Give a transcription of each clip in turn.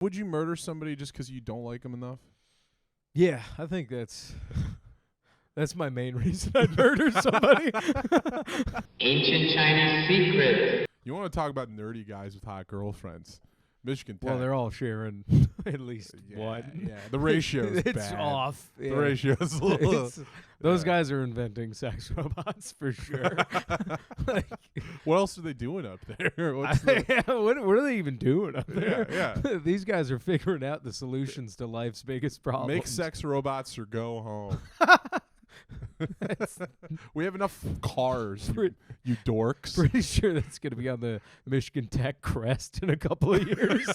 Would you murder somebody just because you don't like them enough? Yeah, I think that's my main reason I'd murder somebody. Ancient Chinese secret. You want to talk about nerdy guys with hot girlfriends? Michigan Tech. Well, they're all sharing at least one. Yeah, the ratio is It's bad. off. The ratio is a little. Those guys are inventing sex robots for sure. What else are they doing up there? What are they even doing up there? Yeah. These guys are figuring out the solutions to life's biggest problems. Make sex robots or go home. We have enough cars, you dorks. Pretty sure that's going to be on the Michigan Tech crest in a couple of years.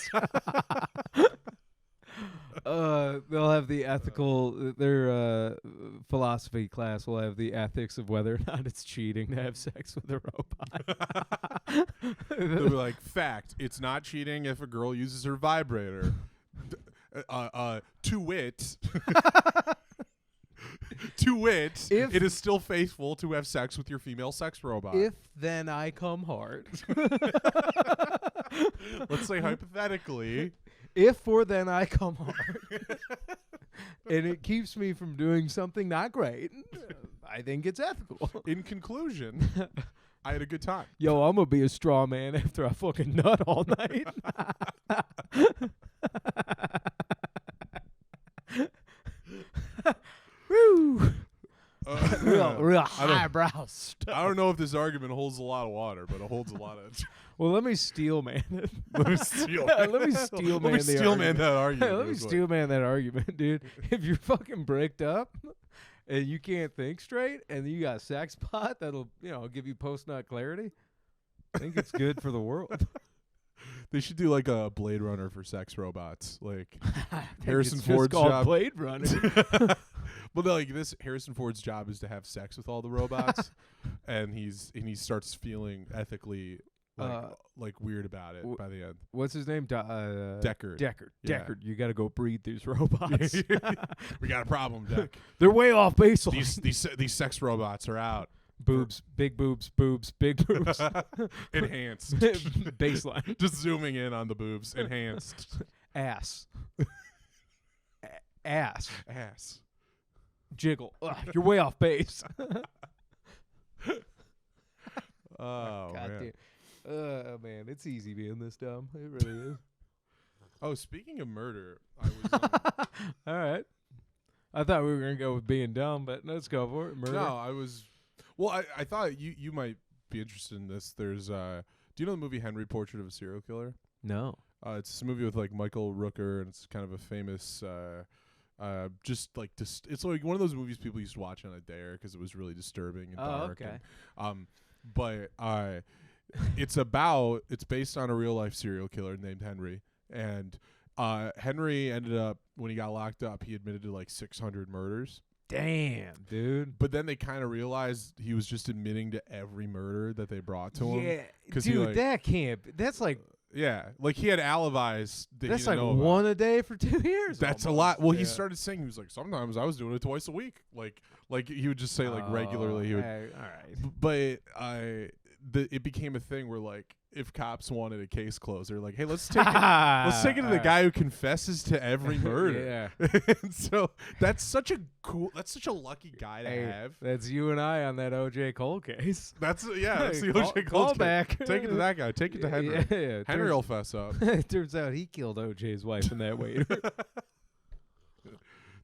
They'll have the ethical, their philosophy class will have the ethics of whether or not it's cheating to have sex with a robot. They'll be like, fact, it's not cheating if a girl uses her vibrator. To wit, it is still faithful to have sex with your female sex robot. If then I come hard. Let's say hypothetically. If or then I come hard. And it keeps me from doing something not great, I think it's ethical. In conclusion, I had a good time. Yo, I'm going to be a straw man after I fucking nut all night. Woo! Real highbrow stuff. I don't know if this argument holds a lot of water, but it holds a lot of. Well, let me steel man it. Let me steel man that argument. Let me steel man that argument, dude. If you're fucking bricked up and you can't think straight and you got a sex pot that'll, give you post-nut clarity, I think it's good for the world. They should do like a Blade Runner for sex robots, like Harrison it's Ford's just called job. Blade Runner. Well, like this, Harrison Ford's job is to have sex with all the robots, and he starts feeling ethically like weird about it by the end. What's his name? Deckard. Deckard. Yeah. Deckard. You got to go breed these robots. We got a problem, Deck. They're way off baseline. These sex robots are out. Boobs, big boobs, big boobs. Enhanced. Baseline. Just zooming in on the boobs. Enhanced. Ass. Ass. Jiggle. Ugh, you're way off base. Oh, man. Man, it's easy being this dumb. It really is. Oh, speaking of murder, I was... All right. I thought we were going to go with being dumb, but let's go for it. Murder. No, I was... Well, I thought you might be interested in this. There's... do you know the movie Henry, Portrait of a Serial Killer? No. It's a movie with, like, Michael Rooker, and it's kind of a famous... it's like one of those movies people used to watch on a dare because it was really disturbing and dark. Okay. But it's based on a real life serial killer named Henry, and Henry ended up, when he got locked up, he admitted to like 600 murders. Damn, dude. But then they kind of realized he was just admitting to every murder that they brought to him. Yeah, dude, that can't. That's like. Yeah, like he had alibis. That's like one a day for 2 years. That's almost a lot. Well, he started saying, he was like, sometimes I was doing it twice a week. Like he would just say like regularly. He would. All right. But it became a thing where like if cops wanted a case closed, they're like, hey, let's take it to the guy who confesses to every murder. Yeah. And so that's such a lucky guy to have. That's you and I on that O.J. Cole case. That's the O.J. Cole call case. back. Take it to that guy. Take it to Henry. Yeah. Henry will fess up. It turns out he killed O.J.'s wife in that way.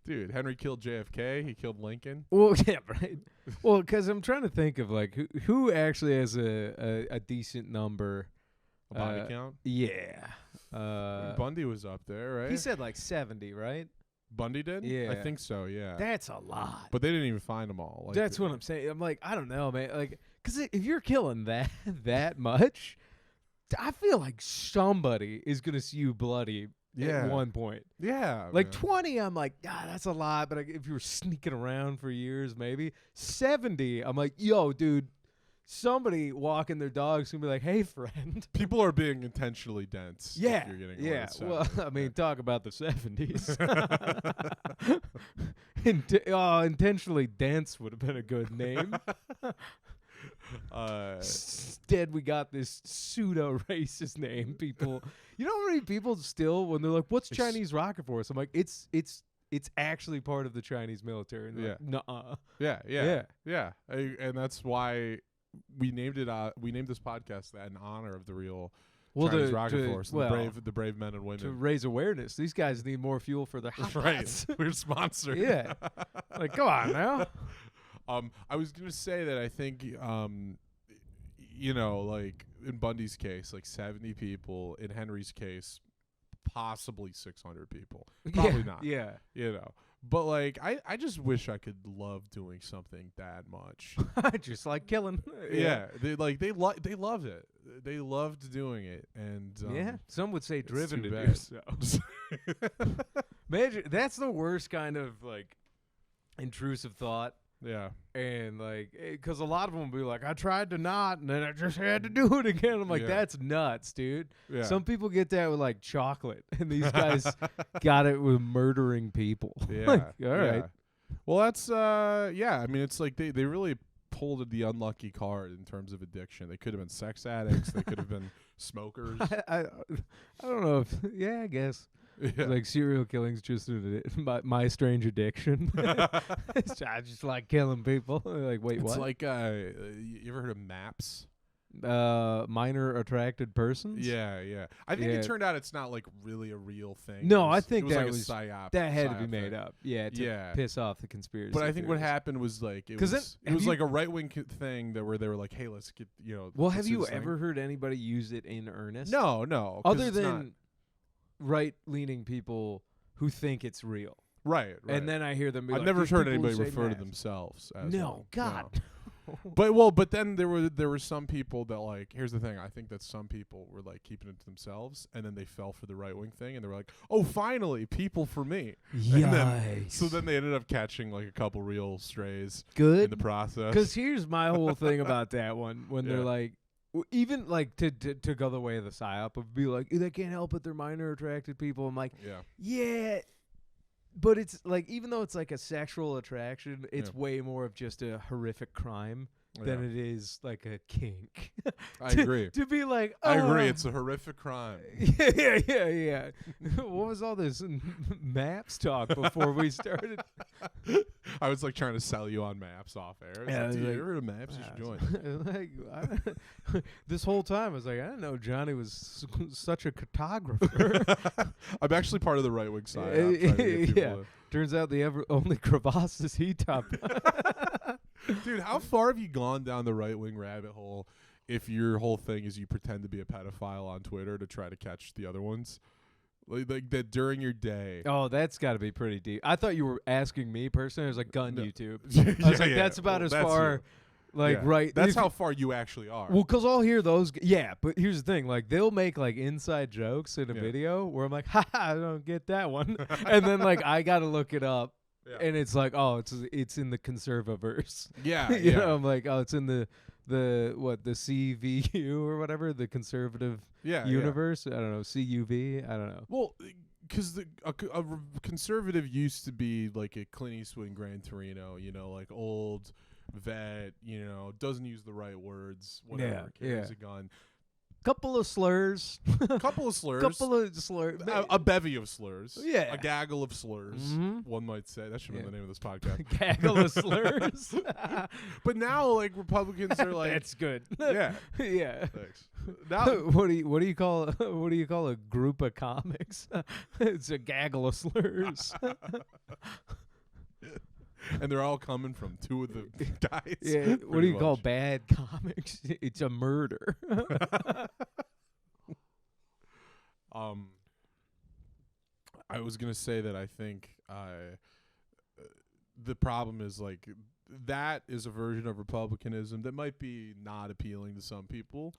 Dude, Henry killed JFK. He killed Lincoln. Well, yeah, right. Well, because I'm trying to think of like who actually has a decent number. A body count? Yeah. Bundy was up there, right? He said like 70, right? Bundy did? Yeah. I think so, yeah. That's a lot. But they didn't even find them all. Like, that's what I'm saying. I'm like, I don't know, man. Like, because if you're killing that much, I feel like somebody is going to see you bloody at one point. Yeah. Like man. 20, I'm like, that's a lot. But if you were sneaking around for years, maybe. 70, I'm like, yo, dude, somebody walking their dog's going to be like, hey, friend. People are being intentionally dense. Yeah. If you're getting Yeah. Well, I mean, talk about the 70s. Intentionally dense would have been a good name. Instead, we got this pseudo-racist name. People, you know how many people still, when they're like, "What's Chinese rocket force?" I'm like, "It's actually part of the Chinese military." And they're like, nuh-uh. Yeah. And that's why we named it. We named this podcast that in honor of the real Chinese rocket force, the brave men and women, to raise awareness. These guys need more fuel for their hot pots. We're sponsored. Yeah, like come on now. I was gonna say that I think, like in Bundy's case, like 70 people. In Henry's case, possibly 600 people. Probably not. Yeah. But like, I just wish I could love doing something that much. Just like killing. Yeah. They love it. They loved doing it, and some would say driven to bad. do so. Imagine that's the worst kind of like intrusive thought. Yeah. And like, because a lot of them will be like, I tried to not, and then I just had to do it again. I'm like, that's nuts, dude. Yeah. Some people get that with like chocolate, and these guys got it with murdering people. Yeah. Like, all right. Well, that's I mean, it's like they really pulled the unlucky card in terms of addiction. They could have been sex addicts. They could have been smokers. I don't know if I guess. Yeah. Like serial killing's just my strange addiction. I just like killing people. Like, wait, what? It's like you ever heard of MAPS? Minor attracted persons. Yeah. I think it turned out it's not like really a real thing. No, I think it that was was like a psyop. That had psyop to be made thing. up. Yeah, to piss off the conspiracy. But I think what happened was like it was like a right wing thing where they were like, hey, let's get Well, have you ever heard anybody use it in earnest? No. Other than right-leaning people who think it's real. Right. And then I hear them be I've like, never heard anybody refer to themselves as no, God. No. But then there were some people that, like, here's the thing. I think that some people were like keeping it to themselves, and then they fell for the right wing thing, and they were like, "Oh, finally, people for me." Yikes. So then they ended up catching like a couple real strays. Good in the process. Because here's my whole thing about that one. When they're like, even like to go the way of the psyop of be like, they can't help it, they're minor attracted people. I'm like, yeah. But it's like, even though it's like a sexual attraction, it's way more of just a horrific crime than it is like a kink. I agree. To be like, I agree. It's a horrific crime. Yeah. What was all this MAPS talk before we started? I was like trying to sell you on MAPS off air. Like, you ever heard of MAPS? You should join. This whole time I was like, I didn't know Johnny was such a cartographer. I'm actually part of the right wing side. Turns out the only crevasse is he top. Dude, how far have you gone down the right wing rabbit hole if your whole thing is you pretend to be a pedophile on Twitter to try to catch the other ones? Like that during your day. Oh, that's got to be pretty deep. I thought you were asking me personally. I was like, gun YouTube. I was like, that's about as far. Right. That's how far you actually are. Well, because I'll hear those. But here's the thing. Like, they'll make, like, inside jokes in a video where I'm like, I don't get that one. And then, like, I got to look it up. And it's like, oh, it's in the conservaverse. You know, I'm like, oh, it's in the CVU or whatever, the conservative universe. I don't know, CUV. I don't know. Well, because a conservative used to be like a Clint Eastwood and Gran Torino, like old vet, doesn't use the right words, whatever, carries a gun. Couple of slurs. A bevy of slurs. Yeah. A gaggle of slurs, one might say. That should be the name of this podcast. Gaggle of slurs. But now, like, Republicans are like... That's good. Yeah. Thanks. Now, what do you call a group of comics? It's a gaggle of slurs. And they're all coming from two of the guys. Yeah. What do you call bad comics? It's a murder. I was gonna say that I think the problem is like that is a version of republicanism that might be not appealing to some people.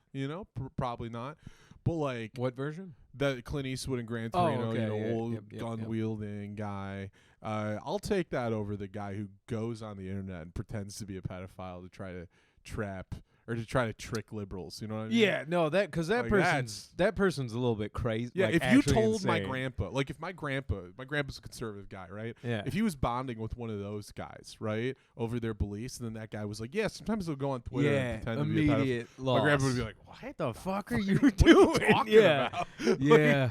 Probably not. But like, what version? That Clint Eastwood and Gran Torino, old gun wielding guy. I'll take that over the guy who goes on the internet and pretends to be a pedophile to try to trap or to try to trick liberals. You know what I mean? Yeah, no, because that Like, person's a little bit crazy. Yeah, like, if you actually told my insane. grandpa, like if my grandpa's a conservative guy, right? Yeah. If he was bonding with one of those guys, right, over their beliefs, and then that guy was like, yeah, sometimes they'll go on Twitter and pretend to be a pedophile. immediate loss. My grandpa would be like, what the fuck are you what doing? Are you talking Yeah. about? Yeah.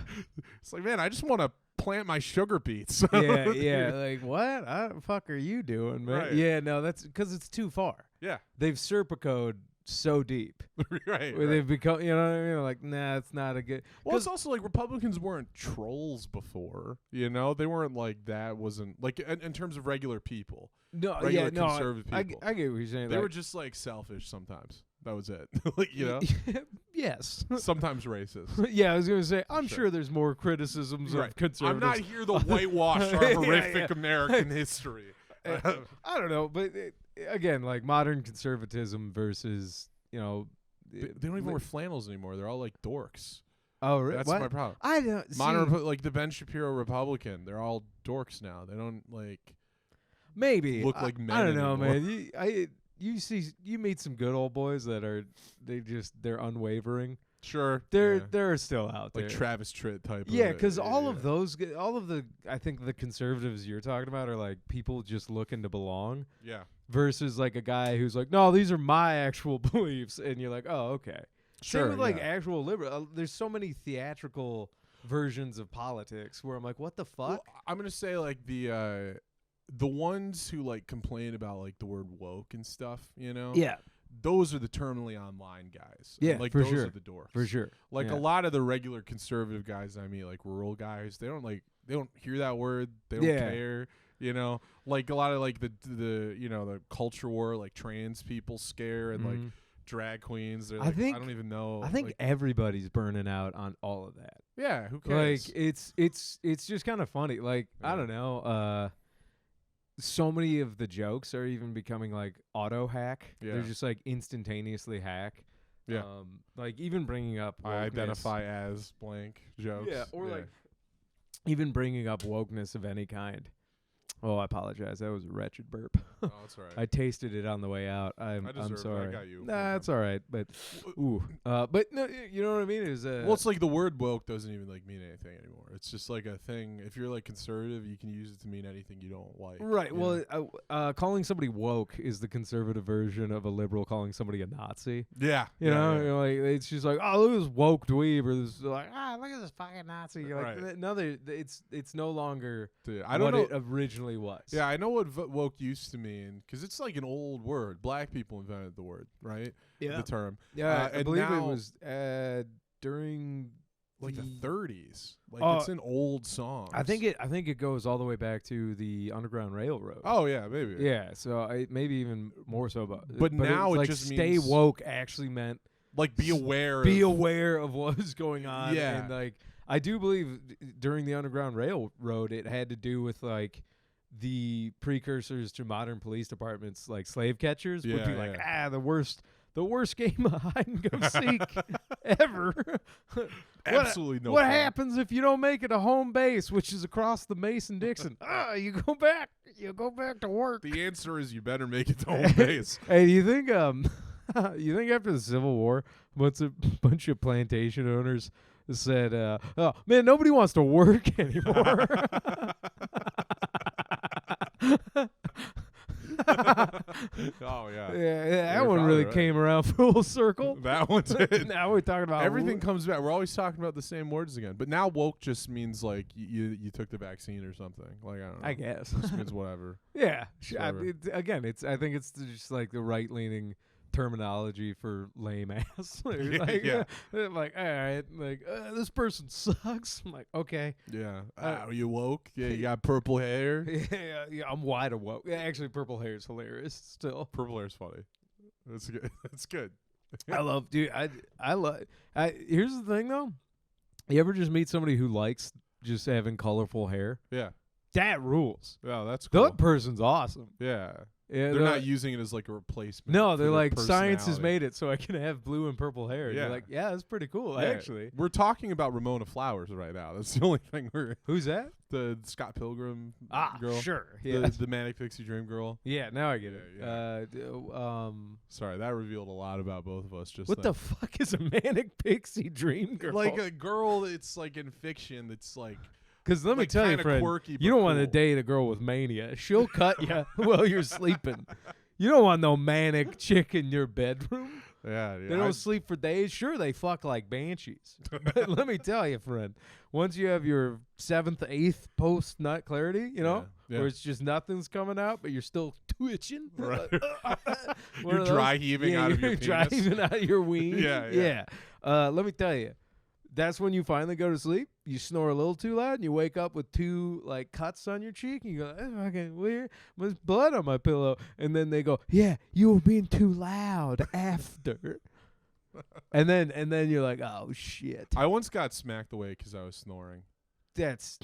It's like, man, I just want to plant my sugar beets. yeah. Like, what? The fuck are you doing, man? Right. Yeah, no, that's because it's too far. Yeah. They've serpacode so deep. right. Where they've become, you know what I mean? Like, nah, it's not a good. Well, it's also like Republicans weren't trolls before, you know? They weren't like that, wasn't like in terms of regular people. No, regular yeah, no, conservative I people. get what you're saying. They like, were just like selfish sometimes. That was it. Like, you know? Yes. Sometimes racist. Yeah, I was going to say, I'm Sure. sure there's more criticisms of I'm conservatives. not here to whitewash our Yeah, horrific yeah. American history. I don't know, but again, like modern conservatism versus, you know. They don't even wear flannels anymore. They're all like dorks. Oh, really? That's what? my problem. I don't Modern, like the Ben Shapiro Republican, they're all dorks now. They don't like maybe look like men I don't know, anymore. man. You meet some good old boys that are they're unwavering. Sure. They're still out there. Like Travis Tritt type. Yeah, of because all of the I think the conservatives you're talking about are like people just looking to belong. Yeah. Versus like a guy who's like, no, these are my actual beliefs, and you're like, oh, okay. Sure. Same with like yeah. actual liberal. There's so many theatrical versions of politics where I'm like, what the fuck? Well, I'm gonna say like the ones who like complain about like the word woke and stuff, you know. Yeah, Those are the terminally online guys. Yeah, And, like for those sure. are the dorks. for sure. Like yeah. a lot of the regular conservative guys I mean, like rural guys, they don't hear that word. They don't Yeah. care. You know, like a lot of like the you know the culture war, like trans people scare and like Mhm. drag queens. They're I like, think- I don't even know. I think like, everybody's burning out on all of that. yeah, who cares? Like it's just kind of funny. Like I Yeah. don't know. So many of the jokes are even becoming like auto hack. They're Yeah. just like instantaneously hack. Yeah. Like even bringing up I wokeness- identify as blank jokes. Yeah, or like even bringing up wokeness of any kind. Oh, I apologize. That was a wretched burp. oh, it's all right. I tasted it on the way out. I'm deserve it. I sorry. got you. Nah, it's all right. But but no, you know what I mean? Is Well, it's like the word woke doesn't even like mean anything anymore. It's just like a thing. If you're like conservative, you can use it to mean anything you don't like. right. you Well, know? calling somebody woke is the conservative version of a liberal calling somebody a Nazi. yeah, You yeah, know, yeah. You're like it's just like, oh, look at this woke dweeb, or this like, look at this fucking Nazi. You're Right. like, no, it's no longer Dude, I don't what know. it originally was. Yeah, I know what woke used to mean because it's like an old word. Black people invented the word, right? The term. Yeah, I and believe it now- was during Like the 30s. Like Oh, it's an old song. I think it goes all the way back to the Underground Railroad. Oh yeah, maybe. Yeah, so maybe even more so. But now it's it like just stay means- woke actually meant Like be aware. be of, aware of what was going on. Yeah. And like I do believe during the Underground Railroad, it had to do with like the precursors to modern police departments, like slave catchers, would be Yeah, like, yeah. the worst game of hide and go seek ever. Absolutely no What fun. happens if you don't make it to home base, which is across the Mason-Dixon? You go back to work. The answer is you better make it to home base. Hey, do you think you think after the Civil War, a bunch of plantation owners said, "Oh man, nobody wants to work anymore." Oh yeah. Yeah, that You're one probably really right. came around full circle. That one did. Now we're talking about Everything comes back. We're always talking about the same words again. But now woke just means like you took the vaccine or something. Like I don't know. I guess. It just means whatever. Yeah. Whatever. I think it's just like the right-leaning terminology for lame ass. Yeah. Like, all right, like this person sucks. I'm like, okay. Yeah. Are you woke? Yeah, you got purple hair. Yeah, I'm wide awoke. Yeah, actually, purple hair is hilarious still. Purple hair's funny. That's good. That's good. I love, dude. I love. Here's the thing, though. You ever just meet somebody who likes just having colorful hair? Yeah. That rules. Yeah, that's cool. That person's awesome. Yeah. Yeah, They're not using it as like a replacement. No, for they're their like, science has personality. made it so I can have blue and purple hair. And Yeah. You're like, yeah, that's pretty cool, Yeah, actually. We're talking about Ramona Flowers right now. That's the only thing we're Who's that? the Scott Pilgrim girl. Sure. The, Yeah. the Manic Pixie Dream girl. Yeah, now I get it. Yeah, Sorry, that revealed a lot about both of us. Just what the fuck is a manic pixie dream girl? like a girl that's like in fiction that's like. Because let me like tell you, kinda friend, quirky, you but don't want to cool. date a girl with mania. She'll cut you while you're sleeping. You don't want no manic chick in your bedroom. Yeah, They don't sleep for days. Sure, they fuck like banshees. But let me tell you, friend, once you have your 7th, 8th post-nut clarity, you know, Yeah. where it's just nothing's coming out, but you're still twitching. Right. One You're of dry those. heaving Yeah, out of you're your dry penis. heaving out of your ween. Yeah. Let me tell you, that's when you finally go to sleep. You snore a little too loud, and you wake up with 2 like cuts on your cheek, and you go, "Oh, fucking weird. There's blood on my pillow." And then they go, "Yeah, you were being too loud after." and then you're like, "Oh shit." I once got smacked away because I was snoring. That's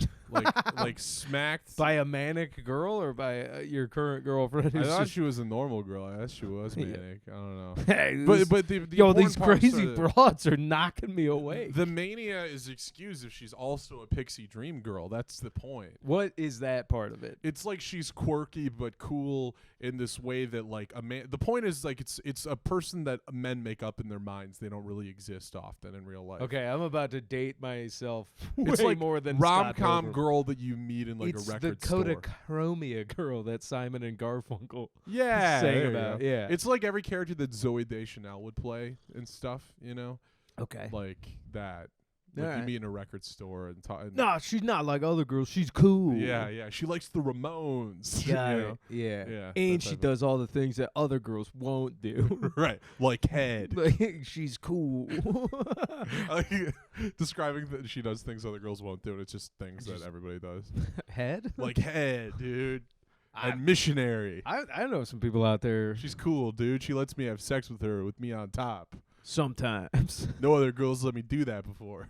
Like smacked. by a manic girl or by your current girlfriend? I who's thought just, she was a normal girl. I guess she was Yeah. manic. I don't know. hey, But the yo, important these parts crazy are broads are knocking me away. the mania is excused if she's also a pixie dream girl. That's the point. What is that part of it? It's like she's quirky but cool in this way that like a man. The point is like it's a person that men make up in their minds. They don't really exist often in real life. Okay, I'm about to date myself way It's like more than rom-com Scott Pilgrim. girl that you meet in like It's a record the store. Kodachromia girl that Simon and Garfunkel Yeah, sang there you about. go. Yeah. It's like every character that Zoe Deschanel would play and stuff, you know, okay. like that. Like you Alright. meet in a record store and talk. No, she's not like other girls. She's cool. Yeah. She likes the Ramones. Got you it. know? Yeah. Yeah, And that she type of- does all the things that other girls won't do. Right, like head. Like, she's cool. Like, describing that she does things other girls won't do. And it's just things that Just- everybody does. Head? Like head, dude. I- And missionary. I know some people out there She's cool, dude. She lets me have sex with her with me on top. sometimes No other girls let me do that before.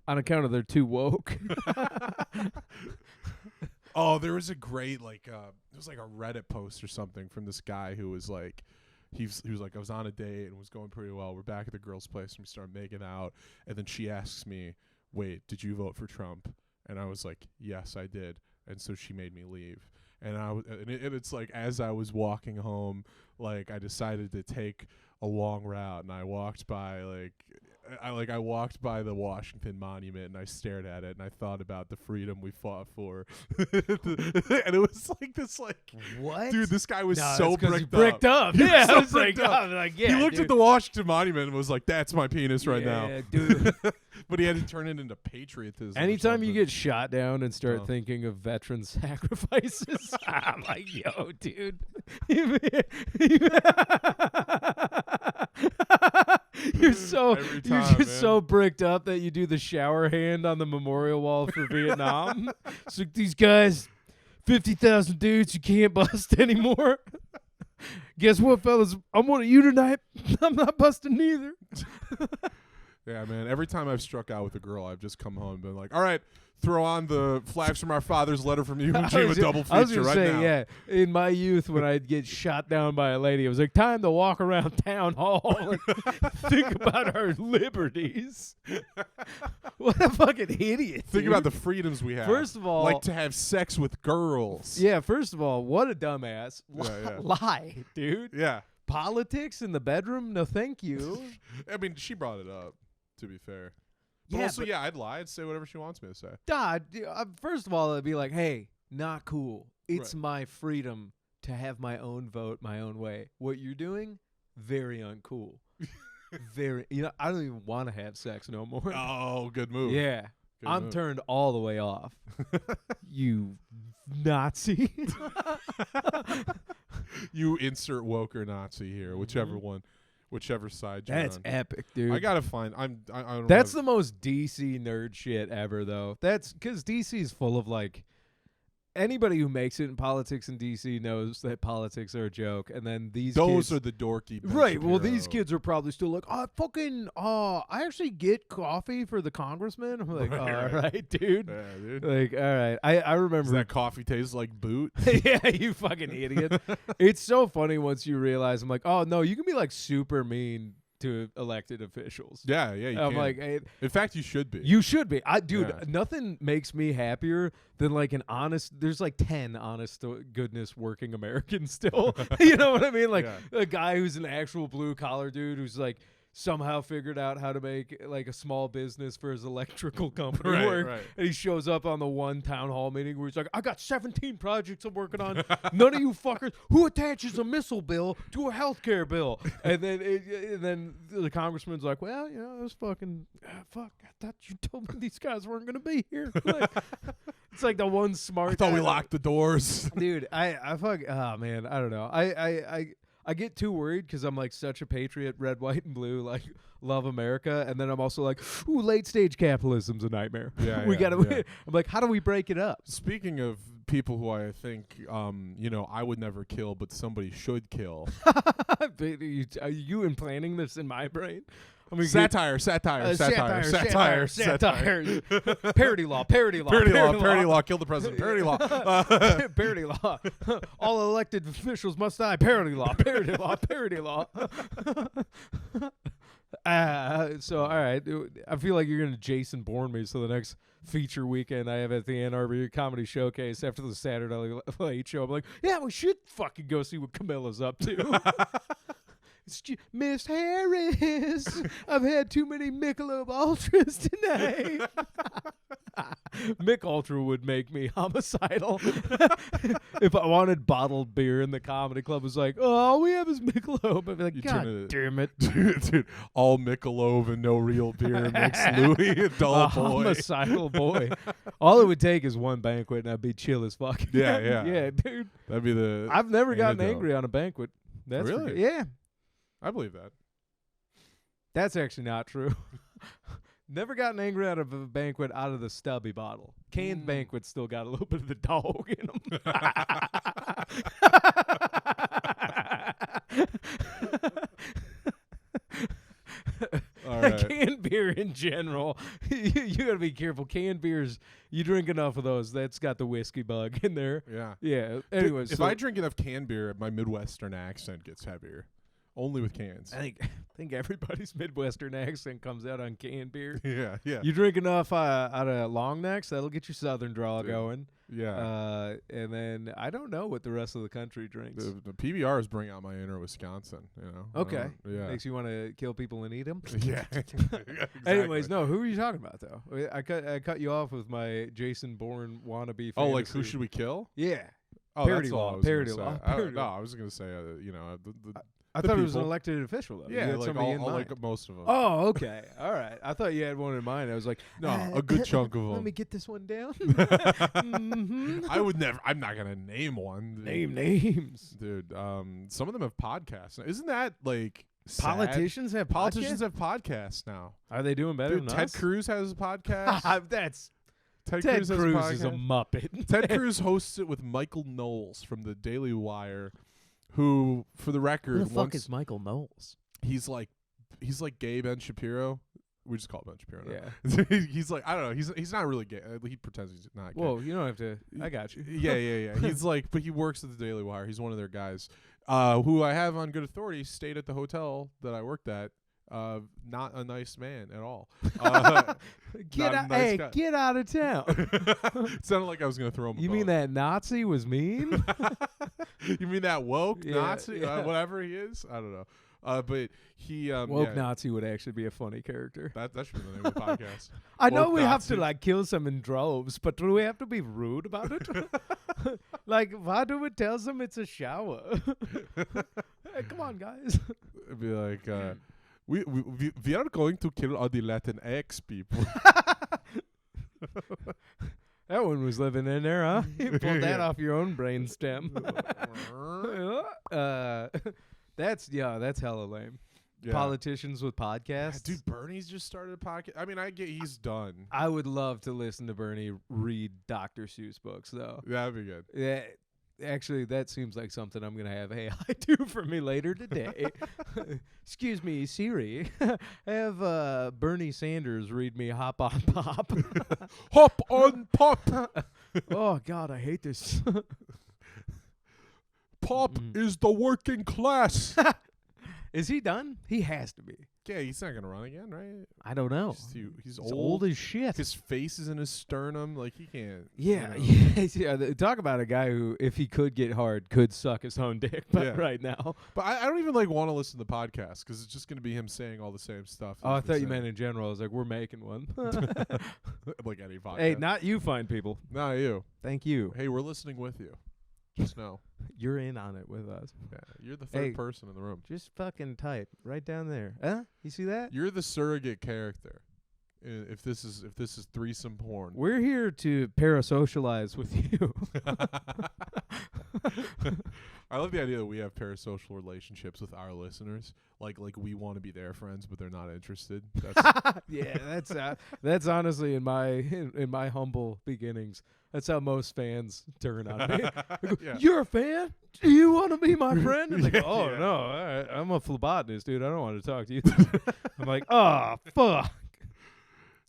on account of they're too woke. Oh, there was a great it was like a Reddit post or something from this guy who was like, he was like, I was on a date and it was going pretty well. We're back at the girl's place and we start making out, and then she asks me, "Wait, did you vote for Trump?" And I was like, "Yes, I did." And so she made me leave. And it's like as I was walking home, like I decided to take a long route, and I walked by I walked by the Washington Monument and I stared at it and I thought about the freedom we fought for. And it was like this What? dude, this guy was No, so that's 'cause you bricked up. up. He was Yeah, so I was like, bricked up. I'm like, yeah, he looked dude. at the Washington Monument and was like, "That's my penis right Yeah, now." dude. But he had to turn it into patriotism. or Anytime you something. get shot down and start Oh. thinking of veteran sacrifices, I'm like, yo, dude. You're so Every you're time, just man. so bricked up that you do the shower hand on the memorial wall for Vietnam. It's like these guys, 50,000 dudes you can't bust anymore. Guess what, fellas? I'm one of you tonight. I'm not busting neither. Yeah, man. Every time I've struck out with a girl, I've just come home and been like, "All right, throw on the Flags from Our Fathers, Letter from You, and Jim, a double I was feature gonna right say, now." yeah. In my youth, when I'd get shot down by a lady, it was like time to walk around town hall and think about our liberties. What a fucking idiot! Think dude. about the freedoms we have. First of all, like to have sex with girls. yeah. First of all, what a dumbass Yeah. lie, dude. Yeah. Politics in the bedroom? No, thank you. I mean, she brought it up, to be fair. But Yeah, also, but- yeah, I'd lie. I'd say whatever she wants me to say. First of all, it'd be like, hey, not cool. It's Right. my freedom to have my own vote, my own way. What you're doing, very uncool. Very, I don't even want to have sex no more. Oh, good move. Yeah, Good I'm move. turned all the way off. You Nazi. You insert woke or Nazi here, whichever side you're That's on. epic, dude. I gotta find. I don't. That's have, the most DC nerd shit ever, though. That's because DC is full of like anybody who makes it in politics in DC knows that politics are a joke, and then those kids are the dorky. Right. Well, these kids are probably still like, I actually get coffee for the congressman. I'm like, all right, dude. Yeah, dude. Like, all right. I remember. Does that coffee tastes like boot? Yeah, you fucking idiot. It's so funny once you realize. I'm like, oh no, you can be like super mean to elected officials. Yeah, you I'm can. like, hey, in fact, you should be. You should be. Dude, Yeah. nothing makes me happier than like an honest. There's like 10 honest to goodness working Americans still. You know what I mean? Like a guy who's an actual blue collar dude who's like somehow figured out how to make like a small business for his electrical company work. Right. And he shows up on the one town hall meeting where he's like, I got 17 projects I'm working on. None of you fuckers who attaches a missile bill to a healthcare bill. And then the congressman's like, well, you know, it was fucking fuck. I thought you told me these guys weren't gonna be here. Like, it's like the one smart. I thought we locked the doors. Dude, I fuck. Oh man, I don't know. I get too worried because I'm like such a patriot, red, white, and blue, like love America, and then I'm also like, ooh, late stage capitalism's a nightmare. Yeah, we yeah, gotta. yeah. I'm like, how do we break it up? Speaking of people who I think, you know, I would never kill, but somebody should kill. Are you implanting this in my brain? I mean, Satire. Parody law. Parody law. Kill the president. Parody law. Parody law. All elected officials must die. Parody law. Parody law. Parody law. So, all right. I feel like you're going to Jason Bourne me. So the next feature weekend I have at the Ann Arbor Comedy Showcase after the Saturday Late Show, I'm like, yeah, we should fucking go see what Camilla's up to. Miss Harris, I've had too many Michelob Ultras tonight. Mick Ultra would make me homicidal. If I wanted bottled beer in the comedy club, was like, oh, all we have is Michelob. I'd be like, God damn it. Dude, all Michelob and no real beer makes Louis a dull boy. Homicidal boy. All it would take is one banquet and I'd be chill as fuck. Yeah. Yeah, dude. That'd be the I've never gotten antidote. angry on a banquet. That's really? Yeah. I believe that. That's actually not true. Never gotten angry out of a banquet out of the stubby bottle. Canned banquets still got a little bit of the dog in them. All right. Canned beer in general, you got to be careful. Canned beers, you drink enough of those, that's got the whiskey bug in there. Yeah. Yeah. Anyways, if I drink enough canned beer, my Midwestern accent gets heavier. Only with cans. I think everybody's Midwestern accent comes out on canned beer. Yeah. You drink enough out of long necks, that'll get your Southern drawl going. Yeah. And then I don't know what the rest of the country drinks. The PBRs bring out my inner Wisconsin, you know. Okay. Yeah. Makes you want to kill people and eat them. Yeah. Exactly. Anyways, no. Who are you talking about though? I cut you off with my Jason Bourne wannabe. Oh, like fantasy. who should we kill? Yeah. Oh, Parody that's all law, I was gonna parody say. law, I parody law. I was gonna say, you know, I the thought it was an people. elected official though. You Yeah, had like somebody in all mind. like most of them. Oh, okay. All right. I thought you had one in mind. I was like, No, a good chunk of them. Let me get this one down. I would never. I'm not gonna name one. Name names. Dude. Some of them have podcasts. Isn't that like sad? Politicians have Politicians have podcasts now. Are they doing better Dude, than Ted us? Cruz has a podcast. That's Ted Ted Cruz has Cruz a is a podcast. muppet. Ted Cruz hosts it with Michael Knowles from the Daily Wire, who, for the record, Who the fuck is Michael Knowles? he's like gay Ben Shapiro. We just call it Ben Shapiro now. Yeah. He's like, I don't know. He's not really gay. He pretends he's not gay. Whoa, you don't have to. I got you. Yeah. He's like, but he works at the Daily Wire. He's one of their guys, who I have on good authority stayed at the hotel that I worked at. Not a nice man at all. Get out! Nice Hey, guy. get out of town. It sounded like I was gonna throw him. You mean that Nazi was mean? You mean that woke Yeah, Nazi? yeah. Whatever he is, I don't know. But he Woke yeah, Nazi would actually be a funny character. that should be the name of the podcast. I know Woke we have Nazi. to like kill some in droves, but do we have to be rude about it? Like, why do we tell them it's a shower? Hey, come on, guys. It'd be like, we are going to kill all the Latinx people. That one was living in there, huh? You pulled that Yeah. off your own brain stem. That's hella lame. politicians with podcasts. Dude, Bernie's just started a podcast. I mean, I get he's done. I would love to listen to Bernie read Dr. Seuss books, though. That'd be good. Yeah. Actually, that seems like something I'm going to have AI do for me later today. Excuse me, Siri. Have Bernie Sanders read me Hop on Pop. Hop on Pop. Oh, God, I hate this. Pop is the working class. Is he done? He has to be. Yeah, he's not going to run again, right? I don't know. He's old as shit. His face is in his sternum. Like, he can't. Yeah, yeah. Talk about a guy who, if he could get hard, could suck his own dick right now. But I don't even, like, want to listen to the podcast because it's just going to be him saying all the same stuff. Oh, I thought you meant in general. I was like, we're making one. Like any podcast. Hey, not you, fine people. Not you. Thank you. Hey, we're listening with you. Just know. You're in on it with us. Yeah, you're the third person in the room. Just fucking type right down there. Huh? You see that? You're the surrogate character. If this is threesome porn. We're here to parasocialize with you. I love the idea that we have parasocial relationships with our listeners. Like we want to be their friends, but they're not interested. That's yeah, that's honestly in my humble beginnings. That's how most fans turn on me. Go, you're a fan? Do you want to be my friend? And they go, oh no, all right, I'm a phlebotomist, dude. I don't want to talk to you. I'm like, oh fuck.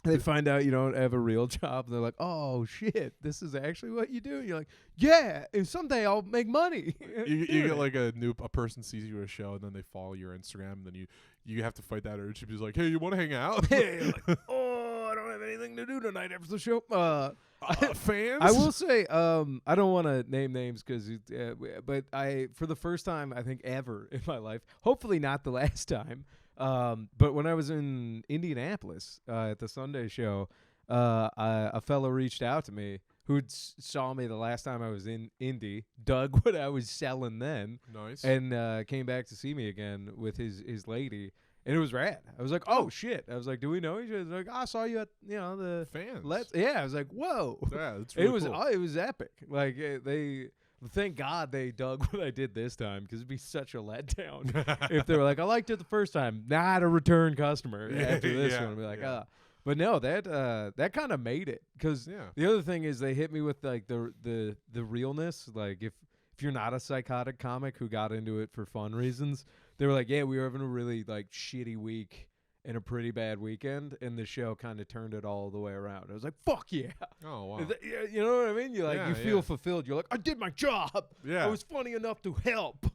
They find out you don't have a real job. And they're like, oh, shit, this is actually what you do? You're like, yeah, and someday I'll make money. You get like a person sees you at a show, and then they follow your Instagram, and then you have to fight that urge. She's like, hey, you want to hang out? Hey, like, oh, I don't have anything to do tonight after the show. Fans? I will say, I don't want to name names, but for the first time, I think, ever in my life, hopefully not the last time, but when I was in Indianapolis at the Sunday show, a fellow reached out to me who saw me the last time I was in Indy, dug what I was selling then, nice, and came back to see me again with his lady, and it was rad. I was like, oh shit! I was like, do we know each other? Like, I saw you at the fans. I was like, whoa! Yeah, that's really cool. It was epic. Like they. Thank God they dug what I did this time, because it'd be such a letdown if they were like, I liked it the first time, not a return customer after this one. I'd be like, But no, that kind of made it, because the other thing is they hit me with like the realness. Like if you're not a psychotic comic who got into it for fun reasons, they were like, yeah, we were having a really like shitty week and a pretty bad weekend, and the show kind of turned it all the way around. I was like, fuck yeah. Oh, wow. You know what I mean? You feel fulfilled. You're like, I did my job. Yeah. I was funny enough to help.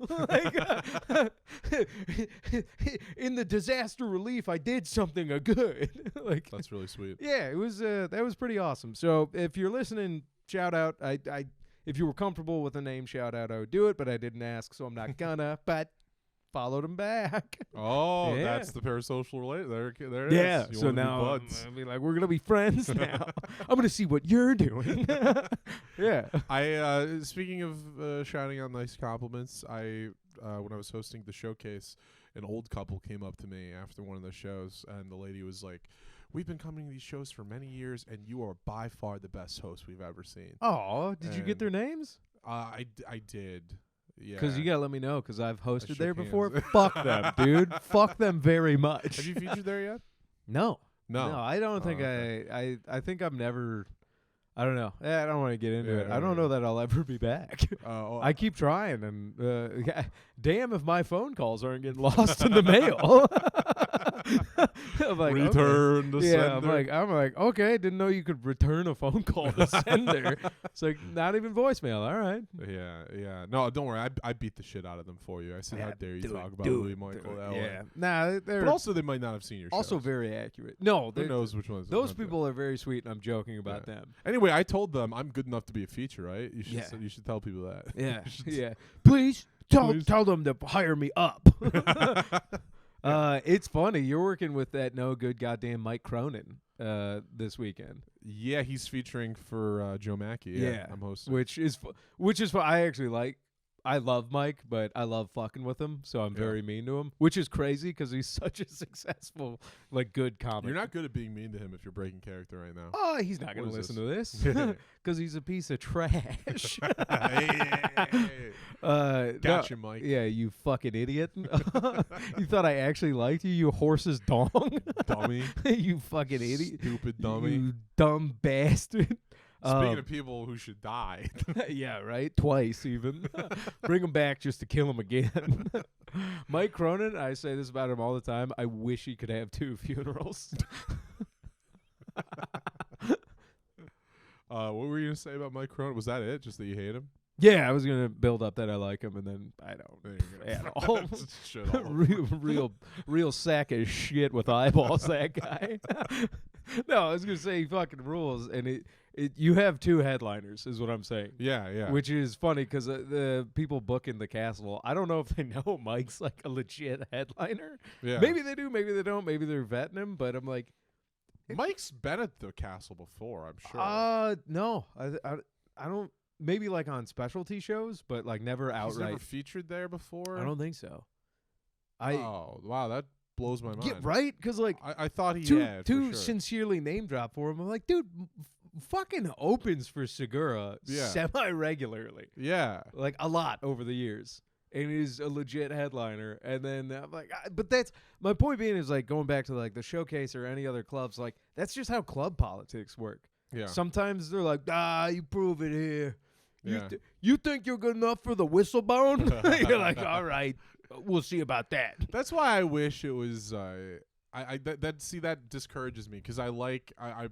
In the disaster relief, I did something good. Like, that's really sweet. Yeah, it was. That was pretty awesome. So if you're listening, shout out. If you were comfortable with a name shout out, I would do it, but I didn't ask, so I'm not gonna. But followed him back. Oh, that's the parasocial relate. There it is. Yeah. So now I'll be like, we're gonna be friends now. I'm gonna see what you're doing. Yeah. I speaking of shouting out nice compliments, when I was hosting the showcase, an old couple came up to me after one of the shows, and the lady was like, we've been coming to these shows for many years, and you are by far the best host we've ever seen. Oh, did you get their names? I did. Yeah. Because you got to let me know, because I've hosted there before. Fuck them, dude. Fuck them very much. Have you featured there yet? No, I don't think okay. I think I've never. I don't know. I don't want to get into it. I don't know that I'll ever be back. I keep trying, and damn if my phone calls aren't getting lost in the mail. I'm like, return the sender. I'm like, okay, didn't know you could return a phone call to sender. It's like not even voicemail. All right. Yeah. No, don't worry. I beat the shit out of them for you. I said, how dare you talk about Louis Michael that way? Nah, but also they might not have seen your shows. Also very accurate. No, who knows which ones? Those people are very sweet, and I'm joking about them. Anyway, I told them I'm good enough to be a feature, right? You should tell people that. Yeah. Yeah. Please tell them to hire me up. It's funny. You're working with that no good goddamn Mike Cronin this weekend. Yeah, he's featuring for Joe Mackey. Yeah, I'm hosting. Which is I actually like. I love Mike, but I love fucking with him, so I'm very mean to him, which is crazy because he's such a successful, like, good comic. You're not good at being mean to him if you're breaking character right now. Oh, he's not going to listen to this because he's a piece of trash. Gotcha, Mike. Yeah, you fucking idiot. You thought I actually liked you, you horse's dong? Dummy. You fucking idiot. Stupid dummy. You dumb bastard. Speaking of people who should die. Yeah, right? Twice even. Bring him back just to kill him again. Mike Cronin, I say this about him all the time. I wish he could have 2 funerals. What were you going to say about Mike Cronin? Was that it? Just that you hate him? Yeah, I was going to build up that I like him, and then I don't at all. Shit all real sack of shit with eyeballs, that guy. No, I was going to say he fucking rules, and you have 2 headliners, is what I'm saying. Yeah, yeah. Which is funny because the people booking the castle, I don't know if they know Mike's like a legit headliner. Yeah. Maybe they do, maybe they don't, maybe they're vetting him, but I'm like, Mike's been at the castle before, I'm sure. No, I don't. Maybe like on specialty shows, but like never outright. He's never featured there before? I don't think so. Oh, wow, that blows my mind. Yeah, right? Because like I thought he had. Too for sure. sincerely name drop for him. I'm like, dude, fucking opens for Segura semi-regularly. Yeah. Like a lot over the years. And he's a legit headliner. And then I'm like, but that's my point being is like going back to like the Showcase or any other clubs, like that's just how club politics work. Yeah. Sometimes they're like, you prove it here. Yeah. You think you're good enough for the whistlebone? You're like, all right, we'll see about that. That's why I wish it was. That discourages me because I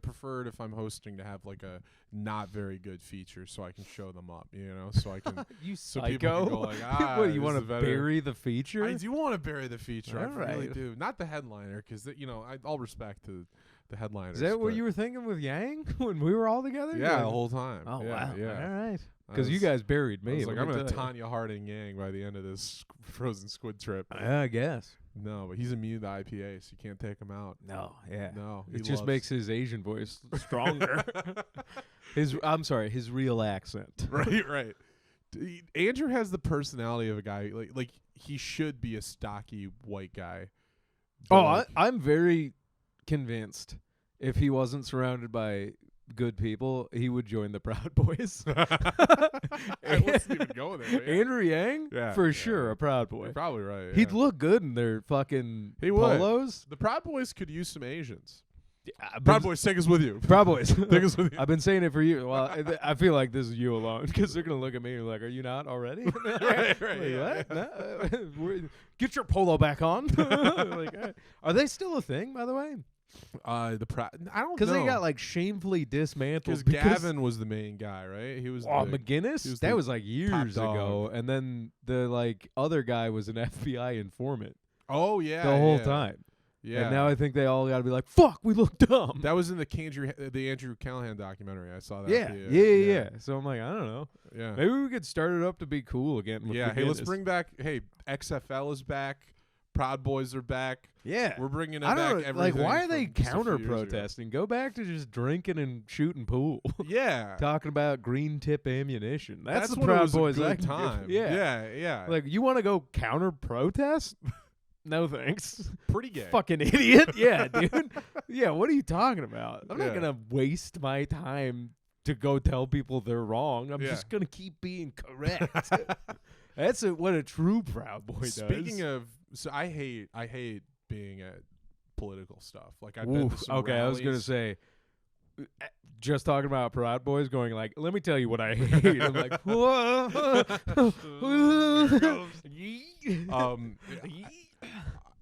prefer it if I'm hosting to have like a not very good feature so I can show them up, so I can. You so psycho. People can go like, what, you want to bury the feature? I do want to bury the feature. All I really right. do. Not the headliner because all respect to the headliners. Is that what you were thinking with Yang when we were all together? Yeah, the whole time. Oh, yeah, wow. Yeah. All right. Because you guys buried me. I was like, I'm going to Tanya Harding Yang by the end of this frozen squid trip. I guess. No, but he's immune to IPA, so you can't take him out. No, yeah. No. It just makes his Asian voice stronger. his real accent. Right. Andrew has the personality of a guy, like he should be a stocky white guy. Oh, I'm very convinced if he wasn't surrounded by good people, he would join the Proud Boys. I wasn't even going there. Yeah. Andrew Yang? Yeah, for sure, a Proud Boy. You're probably right. Yeah. He'd look good in their fucking polos. The Proud Boys could use some Asians. Yeah, Proud Boys, take us with you. Proud Boys. Take us with you. I've been saying it for years. Well, I feel like this is you alone because they're going to look at me and be like, are you not already? Right. Like, Yeah. what? No, get your polo back on. Like, are they still a thing, by the way? I don't know. Because they got like shamefully dismantled. Because Gavin was the main guy, right? He was. McGinnis? That was like years ago. And then the like other guy was an FBI informant. Oh yeah, the whole time. Yeah. And now I think they all got to be like, fuck, we look dumb. That was in the Andrew Callahan documentary. I saw that. Yeah. So I'm like, I don't know. Yeah. Maybe we could start it up to be cool again. With Hey, let's bring back. Hey, XFL is back. Proud Boys are back. Yeah. We're bringing it back. Everything like, why are they from just a few years ago. counter-protesting? Go back to just drinking and shooting pool. Yeah. Talking about green tip ammunition. That's the when Proud it was Boys. a good time. Yeah. Like, you want to go counter-protest? No thanks. Pretty gay. Fucking idiot. Yeah, dude. Yeah, what are you talking about? I'm not Yeah. going to waste my time to go tell people they're wrong. I'm just going to keep being correct. That's what a true Proud Boy does. Speaking of, so I hate being at political stuff. Like I've been to some okay, I was gonna rallies. say, just talking about Proud Boys, going like, let me tell you what I hate. I'm like, whoa.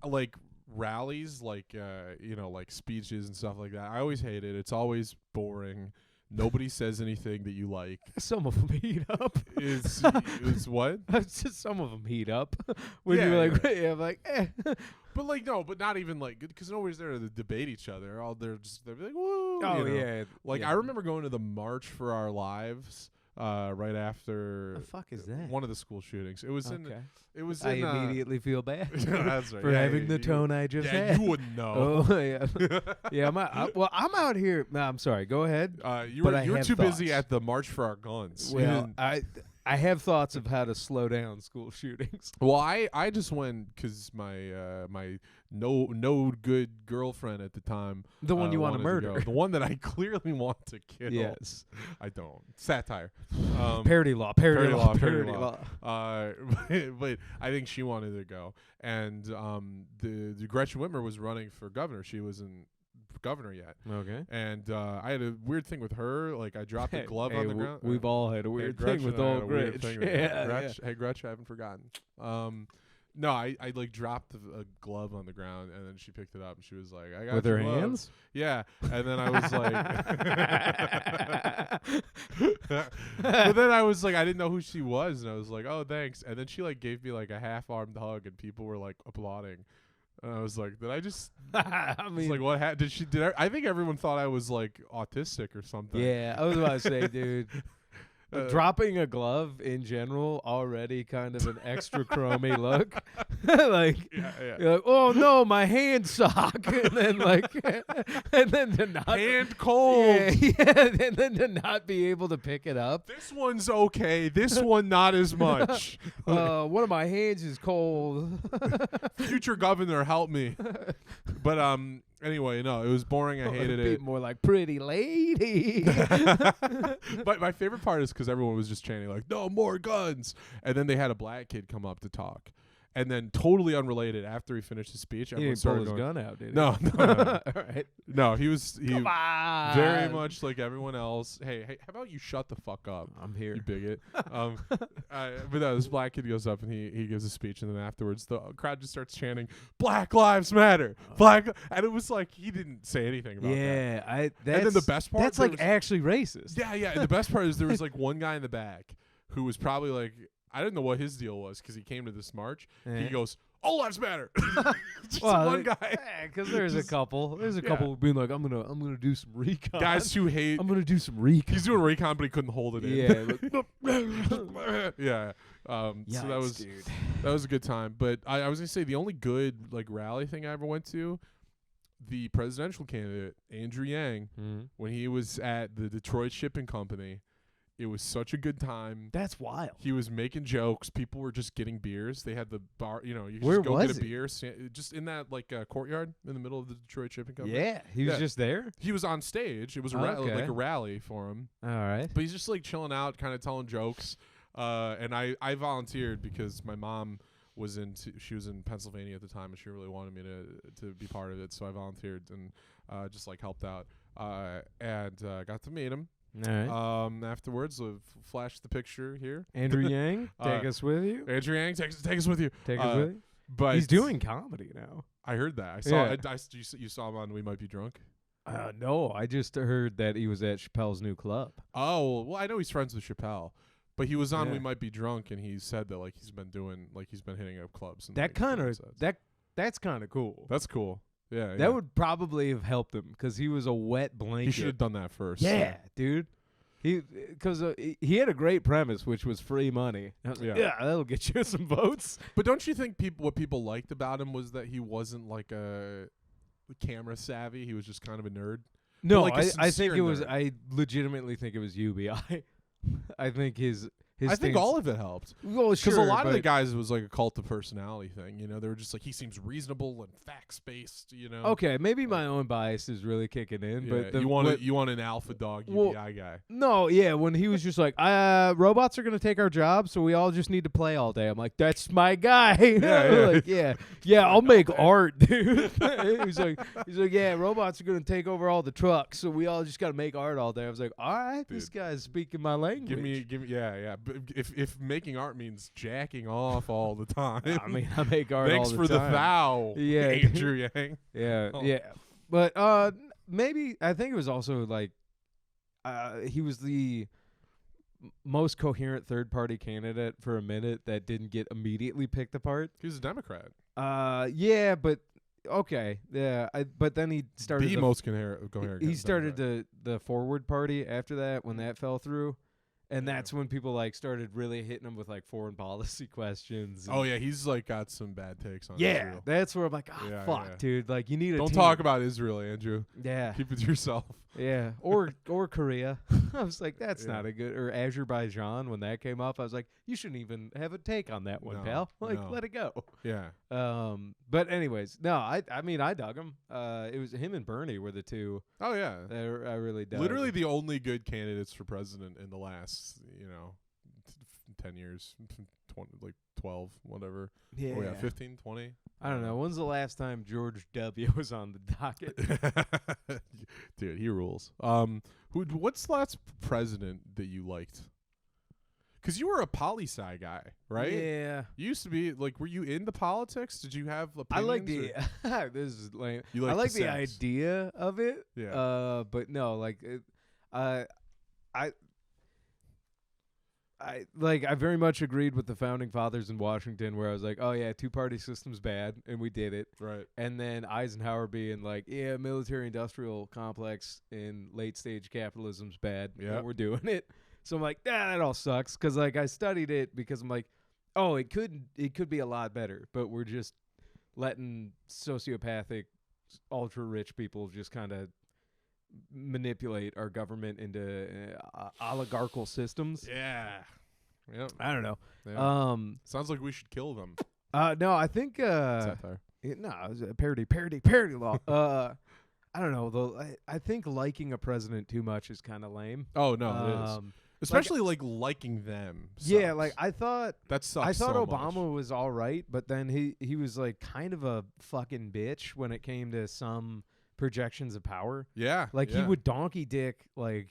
Like rallies, like like speeches and stuff like that. I always hate it. It's always boring. Nobody says anything that you like. Some of them heat up. It's what? Just some of them heat up. When you're like, I'm like, eh. But like no, but not even like because nobody's there to debate each other. They're like, woo. Oh you know? yeah. Like I remember going to the March for Our Lives right after The fuck is that? one of the school shootings. It was Okay. It was I in immediately feel bad that's right. for having the tone I just had. You wouldn't know. Oh yeah. Yeah, I'm out here. No, I'm sorry. Go ahead. You were too busy thoughts. at the March for Our Guns. Well, I have thoughts of how to slow down school shootings. Well, I just went because my my no good girlfriend at the time, The one you want to wanted murder. go. The one that I clearly want to kill. Yes. I don't. Satire. Parody law. Parody law. But I think she wanted to go, and the Gretchen Whitmer was running for governor. She wasn't governor yet. Okay. And I had a weird thing with her. Like I dropped a glove on the ground. We've all had a weird thing with old Gretch. Hey Gretch, I haven't forgotten. No, I like dropped a glove on the ground, and then she picked it up, and she was like, "I got with your her glove." hands." Yeah, and then I was like, but then I was like, I didn't know who she was, and I was like, "Oh, thanks." And then she like gave me like a half-armed hug, and people were like applauding. And I was like, did I just? I mean, like, what did she? I think everyone thought I was like autistic or something. Yeah, I was about to say, dude. Dropping a glove in general already kind of an extra chromy look. Like, you're like, oh no, my hand sock, and then like, and then to not hand cold, and then to not be able to pick it up. This one's okay. This one not as much. One of my hands is cold. Future governor, help me. But anyway, no, it was boring. I hated it. More like pretty lady. But my favorite part is because everyone was just chanting like, "No more guns," and then they had a black kid come up to talk, and then totally unrelated. After he finished his speech, everyone started pull his going, gun out, did he? No. All right. No, he Come on. very much like everyone else. Hey, how about you shut the fuck up? I'm here. You bigot. But no, this black kid goes up and he gives a speech, and then afterwards the crowd just starts chanting, "Black Lives Matter!" And it was like he didn't say anything about that. Yeah, And then the best part, that's like actually racist. Yeah. And the best part is there was like one guy in the back who was probably like, I didn't know what his deal was because he came to this march. He goes, "All lives matter." Just one guy. Because there's a couple. There's a couple being like, I'm gonna do some recon. Guys who hate. I'm gonna do some recon. He's doing recon, but he couldn't hold it in. Yeah. Yeah. So that was a good time. But I was gonna say the only good like rally thing I ever went to, the presidential candidate Andrew Yang, when he was at the Detroit Shipping Company. It was such a good time. That's wild. He was making jokes. People were just getting beers. They had the bar, you could Where just go was get a he? beer, just in that like courtyard in the middle of the Detroit Shipping Company. Yeah, he was just there. He was on stage. It was like a rally for him. All right. But he's just like chilling out, kind of telling jokes. And I volunteered because my mom she was in Pennsylvania at the time, and she really wanted me to be part of it. So I volunteered and just like helped out. And got to meet him. All right. Afterwards, flash the picture here. Andrew Yang, take us with you. Andrew Yang, take us with you. Take us with you. But he's doing comedy now. I heard that. I saw. You saw him on We Might Be Drunk. No, I just heard that he was at Chappelle's new club. Oh, well, I know he's friends with Chappelle, but he was on We Might Be Drunk, and he said that like he's been hitting up clubs. And that that's kind of cool. That's cool. Yeah, that would probably have helped him because he was a wet blanket. He should have done that first. Yeah, dude. Because he had a great premise, which was free money. I was like, yeah, that'll get you some votes. But don't you think what people liked about him was that he wasn't like a camera savvy? He was just kind of a nerd. No, like I think it was. nerd. I legitimately think it was UBI. I think his. I think all of it helped. Well, because a lot of the guys, it was like a cult of personality thing. They were just like, he seems reasonable and facts based. Okay, maybe my own bias is really kicking in. Yeah, but you want an alpha dog UBI guy. No, yeah, when he was just like, robots are gonna take our jobs, so we all just need to play all day. I'm like, that's my guy. Like, yeah, I'll make art, dude. he's like, yeah, robots are gonna take over all the trucks, so we all just gotta make art all day. I was like, all right, dude, this guy's speaking my language. Give me, yeah. If making art means jacking off all the time, I mean, I make art thanks all the for time. the thou, Andrew Yang. Yeah. But maybe I think it was also like he was the most coherent third-party candidate for a minute that didn't get immediately picked apart. He was a Democrat. Yeah, but okay, yeah. But then he started the most coherent. He started the Forward Party after that when that fell through. And that's when people like started really hitting him with like foreign policy questions. Oh yeah, he's like got some bad takes on yeah, Israel. that's where I'm like, fuck, dude. Like you need a Don't team. talk about Israel, Andrew. Yeah, Keep it to yourself. yeah, or Korea. I was like, that's not a good. Or Azerbaijan when that came up, I was like, you shouldn't even have a take on that one, pal. Like, let it go. Yeah. But anyways, no, I mean, I dug him. It was him and Bernie were the two. Oh yeah, that I really dug. Literally the only good candidates for president in the last, 10 years, 20, like 12, whatever. Yeah. Oh yeah, 15, 20. I don't know. When's the last time George W. was on the docket? Dude, he rules. What's the last president that you liked? Because you were a poli-sci guy, right? Yeah. You used to be, like, were you into politics? Did you have opinions? I like the, this is lame. You like I like the the idea of it. Yeah. But no, like, I very much agreed with the founding fathers in Washington where I was like, oh yeah, two-party system's bad, and we did it. Right. And then Eisenhower being like, yeah, military-industrial complex in late-stage capitalism's bad, and we're doing it. So I'm like, that all sucks, because like I studied it because I'm like, oh, it could be a lot better, but we're just letting sociopathic, ultra-rich people just kind of manipulate our government into oligarchical systems. Yeah. Yep. I don't know. Yeah. Sounds like we should kill them. No, I think Satire. no, it was a parody law. I don't know though. I think liking a president too much is kind of lame. Oh no, it is. Especially like liking them. Yeah, sucks. like I thought so Obama much. was all right, but then he was like kind of a fucking bitch when it came to some projections of power. Yeah. Like he would donkey dick like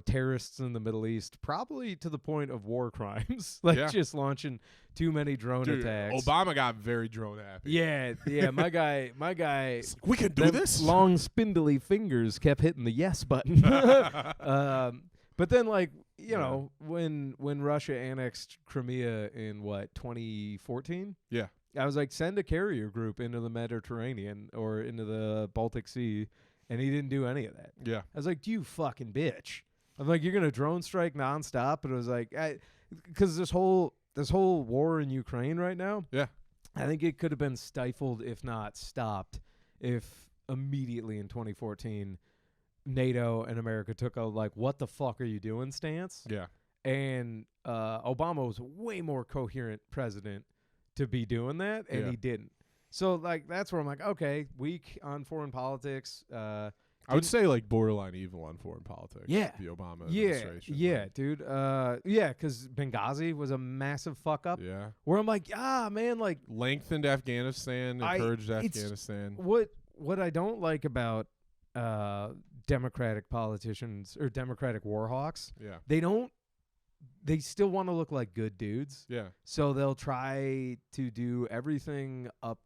terrorists in the Middle East, probably to the point of war crimes. Like just launching too many drone attacks. Obama got very drone happy. Yeah, my guy we can do this. Long spindly fingers kept hitting the yes button. But then like, when Russia annexed Crimea in 2014? Yeah. I was like, send a carrier group into the Mediterranean or into the Baltic Sea, and he didn't do any of that. Yeah. I was like, you fucking bitch. I'm like, you're going to drone strike nonstop? And it was like, because this whole war in Ukraine right now, I think it could have been stifled, if not stopped, if immediately in 2014 NATO and America took a like, what the fuck are you doing stance? Yeah. And Obama was a way more coherent president to be doing that, and he didn't. So like that's where I'm like, okay, weak on foreign politics. I would say like borderline evil on foreign politics. Yeah, the Obama administration. Yeah, dude. Because Benghazi was a massive fuck up. Yeah, where I'm like, man, like lengthened Afghanistan, encouraged Afghanistan. What I don't like about Democratic politicians or Democratic war hawks, they still want to look like good dudes. Yeah. So they'll try to do everything up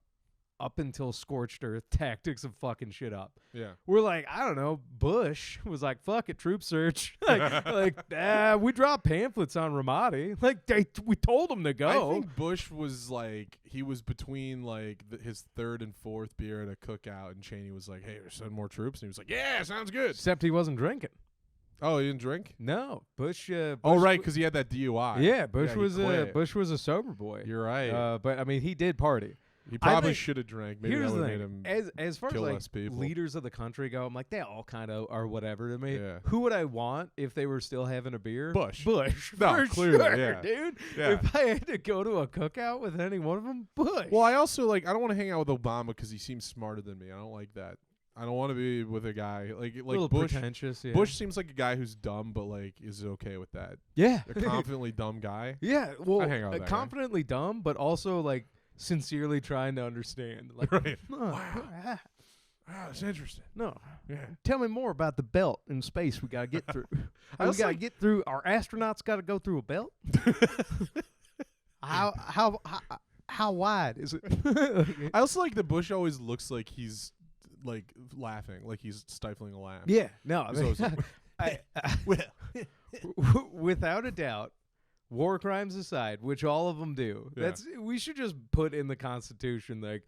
until scorched earth tactics of fucking shit up. Yeah. We're like, I don't know, Bush was like, fuck it, troop search. We dropped pamphlets on Ramadi. Like, we told him to go. I think Bush was like, he was between like his third and fourth beer at a cookout, and Cheney was like, hey, send more troops. And he was like, yeah, sounds good. Except he wasn't drinking. Oh, he didn't drink? No, Bush. Oh, right, because he had that DUI. Yeah, Bush was a sober boy. You're right. But I mean, he did party. He probably should have drank. Maybe here's that would the have thing. made him as far kill as less people. Leaders of the country go, I'm like, they all kind of are whatever to me. Yeah. Who would I want if they were still having a beer? Bush. No, for clearly, sure, dude. Yeah. If I had to go to a cookout with any one of them, Bush. Well, I also I don't want to hang out with Obama because he seems smarter than me. I don't like that. I don't want to be with a guy like a little Bush. Pretentious. Yeah. Bush seems like a guy who's dumb, but like is okay with that. Yeah, a confidently dumb guy. Yeah, well, I'd hang out with that confidently dumb, but also like sincerely trying to understand. Like, right. Wow, it's interesting. No, yeah. Tell me more about the belt in space we gotta get through. We gotta get through. Our astronauts gotta go through a belt. How wide is it? I also like that Bush always looks like he's like laughing, like he's stifling a laugh. Yeah, no, without a doubt, war crimes aside, which all of them do, we should just put in the Constitution like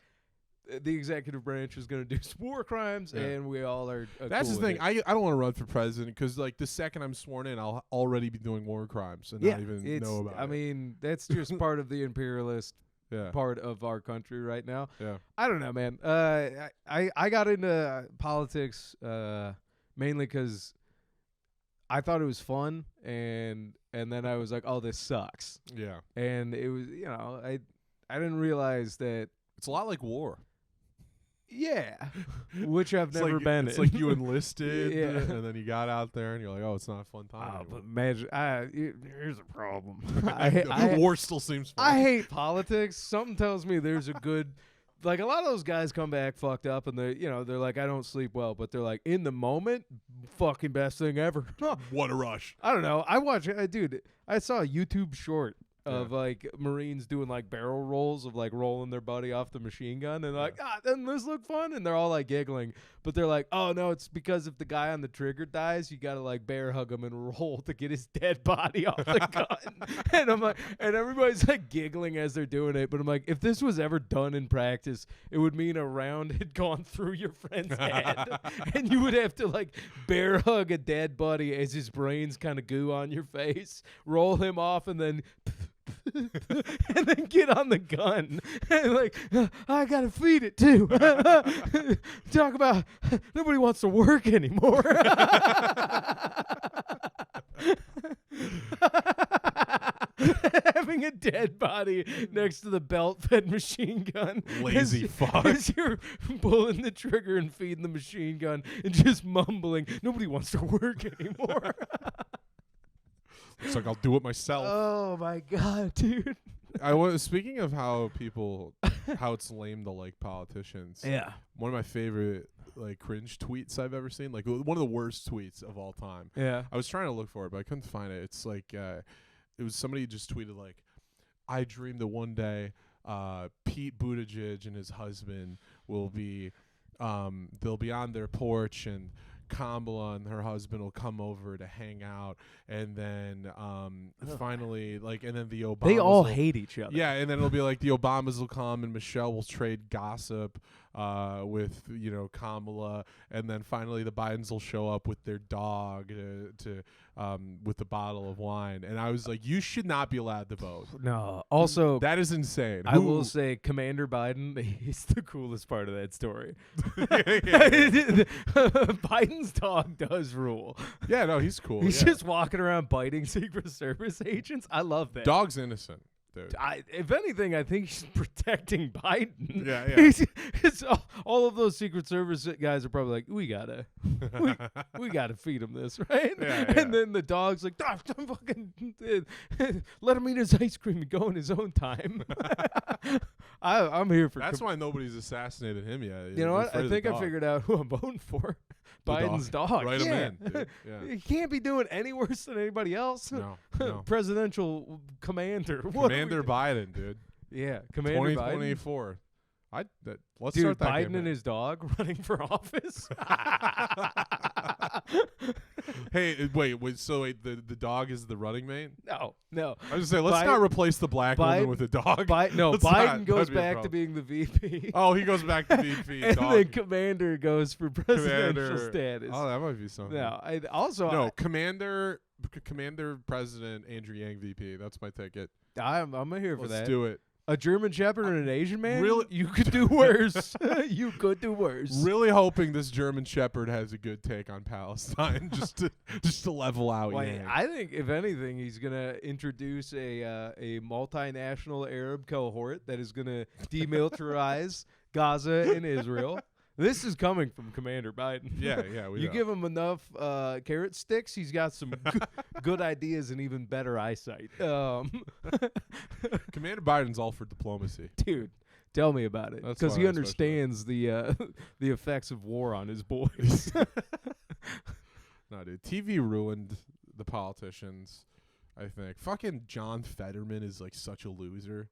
the executive branch is going to do some war crimes, and we all are. That's cool the thing. with it. I don't want to run for president because like the second I'm sworn in, I'll already be doing war crimes and not even know about it. I mean, that's just part of the imperialist yeah. part of our country right now. Yeah. I don't know, man. I got into politics mainly because I thought it was fun, and then I was like, oh, this sucks. Yeah. And it was, I didn't realize that. It's a lot like war. Yeah, which I've never like, been it's in. like you enlisted, Yeah. and then you got out there, and you're like, oh, it's not a fun time anymore. But imagine, here's a problem. War still seems fun. I hate politics. Something tells me there's a good, like a lot of those guys come back fucked up, and they're like, I don't sleep well, but they're like, in the moment, fucking best thing ever. What a rush. I don't know. Dude, I saw a YouTube short of like Marines doing like barrel rolls of like rolling their buddy off the machine gun, and like, doesn't this look fun? And they're all like giggling, but they're like, oh no, it's because if the guy on the trigger dies, you gotta like bear hug him and roll to get his dead body off the gun. And I'm like, and everybody's like giggling as they're doing it, but I'm like, if this was ever done in practice, it would mean a round had gone through your friend's head, and you would have to like bear hug a dead buddy as his brains kind of goo on your face, roll him off, and then and then get on the gun and like, I gotta feed it too. Talk about nobody wants to work anymore. Having a dead body next to the belt-fed machine gun. Lazy fuck. As you're pulling the trigger and feeding the machine gun and just mumbling, nobody wants to work anymore. It's like I'll do it myself. Oh my god, dude! Speaking of how it's lame to like politicians. Yeah. One of my favorite like cringe tweets I've ever seen, like one of the worst tweets of all time. Yeah. I was trying to look for it, but I couldn't find it. It's like it was somebody just tweeted like, I dreamed that one day Pete Buttigieg and his husband will be they'll be on their porch and Kamala and her husband will come over to hang out, and then finally, like, and then the Obamas. They all hate each other. Yeah, and then it'll be like the Obamas will come and Michelle will trade gossip with Kamala, and then finally the Bidens will show up with their dog to with the bottle of wine, and I was like, you should not be allowed to vote. No. Also, that is insane. I will say, Commander Biden, he's the coolest part of that story. Biden's dog does rule. Yeah, no, he's cool. He's just walking around biting Secret Service agents. I love that. Dog's innocent. Dude. If anything, I think he's protecting Biden. Yeah. It's all of those Secret Service guys are probably like, we gotta feed him this, right? Yeah. And then the dog's like, fucking let him eat his ice cream and go in his own time. I'm here for. That's why nobody's assassinated him yet. You know what? I think I figured out who I'm voting for. Biden's dog. Write him in. Dude. Yeah. He can't be doing any worse than anybody else. No. Presidential commander. Commander Biden, dude. Yeah, Commander Biden. 2024. Let's Dude, start that Biden campaign. and his dog running for office. Hey, wait. So the dog is the running mate? No. I was gonna say, let's not replace the black woman with a dog. Biden goes back to being the VP. Oh, he goes back to VP. And dog. then Commander goes for presidential status. Oh, that might be something. No, Commander, President, Andrew Yang VP. That's my ticket. I'm here for that. Let's do it. A German Shepherd and an Asian man? Really? You could do worse. You could do worse. Really hoping this German Shepherd has a good take on Palestine, just to level out. Well, Yang. I think if anything, he's gonna introduce a multinational Arab cohort that is gonna demilitarize Gaza and Israel. This is coming from Commander Biden. Yeah. You give him enough carrot sticks, he's got some good ideas and even better eyesight. Commander Biden's all for diplomacy. Dude, tell me about it, because he understands the effects of war on his boys. No, dude. TV ruined the politicians, I think. Fucking John Fetterman is like such a loser.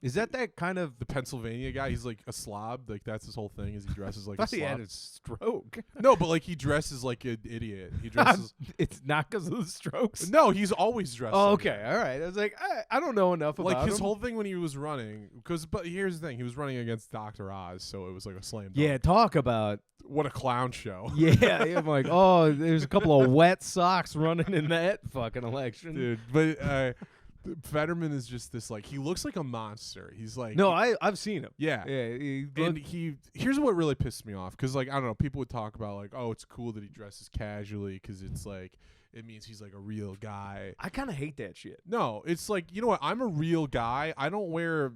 Is that kind of? The Pennsylvania guy, he's like a slob. Like that's his whole thing. Is he dresses like I a thought he had slob? a stroke. No, but like he dresses like an idiot. He dresses. It's not because of the strokes. No, he's always dressed. Oh, like okay, that. all right. I was like, I don't know enough about Like his him. whole thing when he was running, but here's the thing: he was running against Dr. Oz, so it was like a slam dunk. Yeah, talk about. What a clown show. Yeah, I'm like, oh, there's a couple of wet socks running in that fucking election. Dude, but Fetterman is just this, like, he looks like a monster. He's like, No, I've seen him. yeah. Yeah, Here's what really pissed me off, because, like, I don't know, people would talk about, like, oh, it's cool that he dresses casually because it's like, it means he's like a real guy. I kind of hate that shit. No, it's like, you know what? I'm a real guy. I don't wear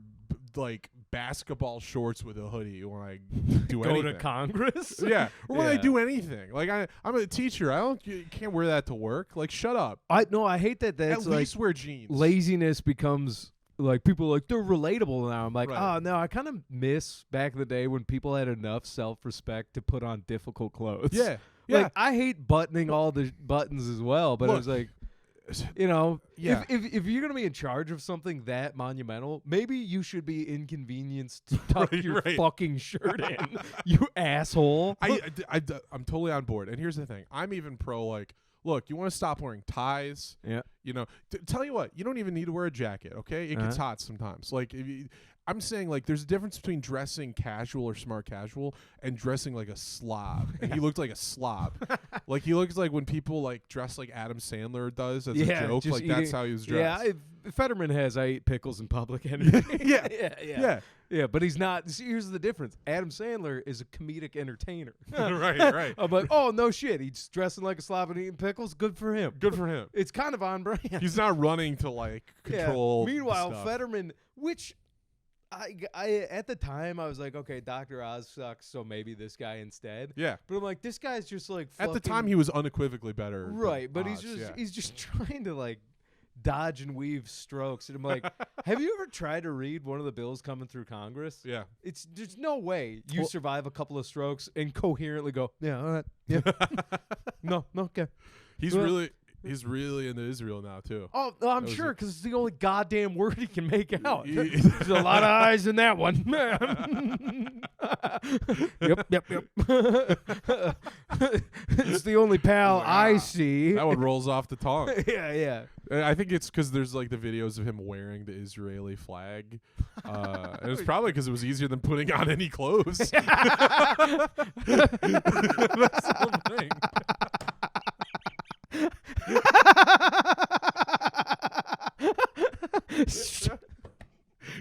like basketball shorts with a hoodie when I do Go anything. to Congress. Yeah, or when I Yeah. do anything. Like I'm a teacher. You can't wear that to work. Like, shut up. I hate that. That's At like least wear jeans. laziness becomes like people are like they're relatable now. I'm like, Right. oh no, I kind of miss back in the day when people had enough self-respect to put on difficult clothes. Yeah, yeah. Like I hate buttoning all the buttons as well, but it Look, was like, you know, Yeah. if you're gonna be in charge of something that monumental, maybe you should be inconvenienced to tuck Right, your right. fucking shirt in, you asshole. I'm totally on board. And here's the thing: I'm even pro. Like, look, you want to stop wearing ties. Yeah. You know, tell you what, you don't even need to wear a jacket. Okay, it gets hot sometimes. Like, I'm saying, like, there's a difference between dressing casual or smart casual and dressing like a slob. And he looked like a slob. Like, he looks like when people like dress like Adam Sandler does as a joke. just Like, that's eating- how he was dressed. Yeah, Fetterman has I eat pickles in public anyway. Yeah. yeah. Yeah, but he's not. See, here's the difference. Adam Sandler is a comedic entertainer. Right. I'm like, oh, no shit. He's dressing like a slob and eating pickles. Good for him. Good for him. It's kind of on brand. He's not running to like Yeah. control. Meanwhile, stuff. Fetterman, which I at the time I was like, okay, Dr. Oz sucks, so maybe this guy instead. Yeah. But I'm like, this guy's just like At the time, fucking- he was unequivocally better. than right, but Oz, yeah. he's just trying to like dodge and weave strokes, and I'm like, have you ever tried to read one of the bills coming through Congress? Yeah. There's no way you Well- survive a couple of strokes and coherently go, yeah, all right, yeah, no, okay. He's Well- He's really into Israel now too. Oh, I'm was sure because it's the only goddamn word he can make out. He- There's a lot of eyes in that one. yep. It's the only pal I see. That one rolls off the tongue. yeah. I think it's because there's like the videos of him wearing the Israeli flag. And it's probably because it was easier than putting on any clothes. That's the whole thing.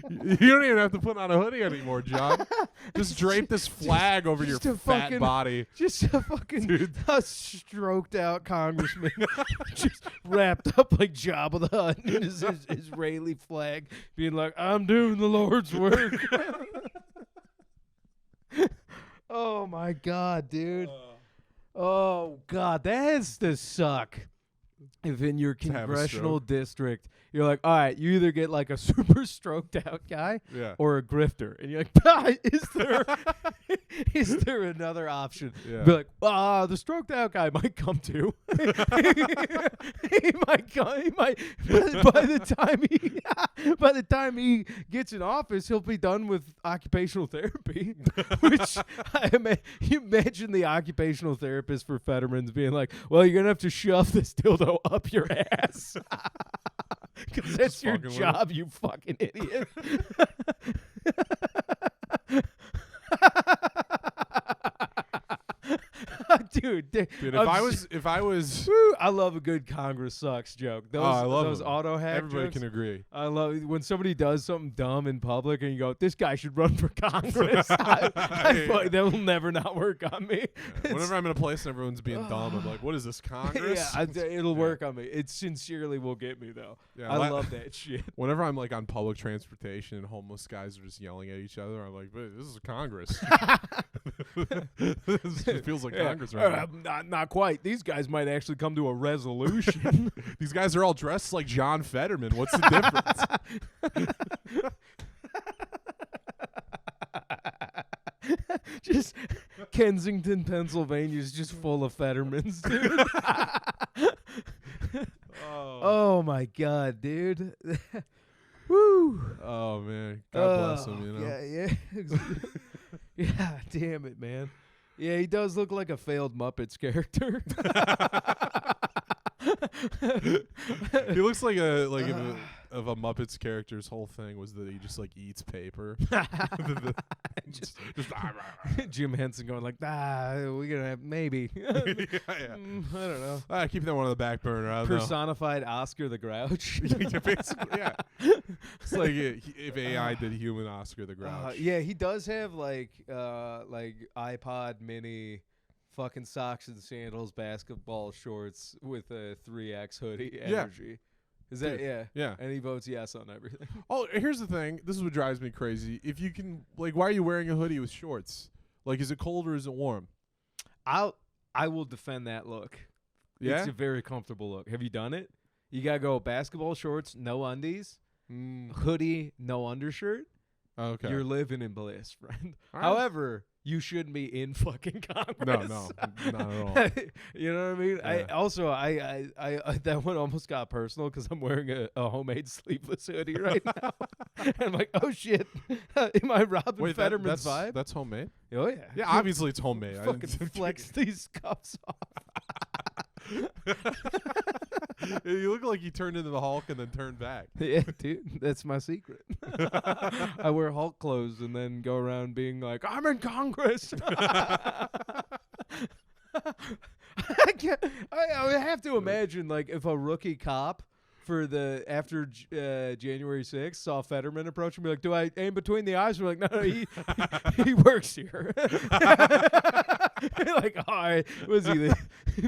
You don't even have to put on a hoodie anymore, John. Just drape this flag over your just a fat fucking- body. Just a fucking Dude. a stroked out congressman, just wrapped up like Jabba the Hutt in his Israeli flag, being like, "I'm doing the Lord's work." Oh my God, dude! Oh God, that has to suck. If in your To have a congressional stroke. district, you're like, all right, you either get like a super stroked out guy Yeah. or a grifter, and you're like, is there another option? Yeah. Be like, the stroked out guy might come too. He might come. He might. By the time he gets in office, he'll be done with occupational therapy. Which you imagine the occupational therapist for Fetterman's being like, well, you're gonna have to shove this dildo up your ass. Because that's Just your fucking with job, you fucking idiot. Dude, Dude, if I was Woo, I love a good Congress sucks joke. Those, I love those them. auto hack everybody jokes. can agree. I love when somebody does something dumb in public and you go, "This guy should run for Congress." That will never not work on me. It's- Whenever I'm in a place and everyone's being dumb, I'm like, what is this, Congress? it'll work on me. It sincerely will get me though. Yeah, I love that shit. Whenever I'm like on public transportation and homeless guys are just yelling at each other, I'm like, but this is Congress. This just feels like Congress right now. Not quite. These guys might actually come to a resolution. These guys are all dressed like John Fetterman. What's the difference? Just Kensington, Pennsylvania is just full of Fettermans, dude. Oh my God, dude. Woo. Oh man, God bless him. You know. Yeah. Yeah. Damn it, man. Yeah, he does look like a failed Muppets character. He looks like if a Muppets character's whole thing was that he just like eats paper. just Jim Henson going like, we're gonna have maybe. Yeah. I don't know. Keep that one on the back burner. I don't know. Personified Oscar the Grouch. Basically, yeah. It's like if AI did human Oscar the Grouch. Yeah, he does have like iPod Mini, fucking socks and sandals, basketball shorts with a 3X hoodie energy. Is that Yeah. And he votes yes on everything. Oh, here's the thing. This is what drives me crazy. If you can, like, why are you wearing a hoodie with shorts? Like, is it cold or is it warm? I will defend that look. Yeah? It's a very comfortable look. Have you done it? You gotta go basketball shorts, no undies, hoodie, no undershirt. Okay. You're living in bliss, friend. Right. However, you shouldn't be in fucking Congress. No, not at all. You know what I mean? Yeah. I that one almost got personal because I'm wearing a homemade sleeveless hoodie right now. And I'm like, oh shit, am I robbing Fetterman's vibe? That's homemade? Oh yeah. Yeah, obviously it's homemade. Fucking flex these cuffs off. You look like you turned into the Hulk and then turned back. Yeah, dude, that's my secret. I wear Hulk clothes and then go around being like, I'm in Congress. I have to imagine, like, if a rookie cop for after January 6th saw Fetterman approach and be like, do I aim between the eyes? We're like, no, he works here. Like, was he the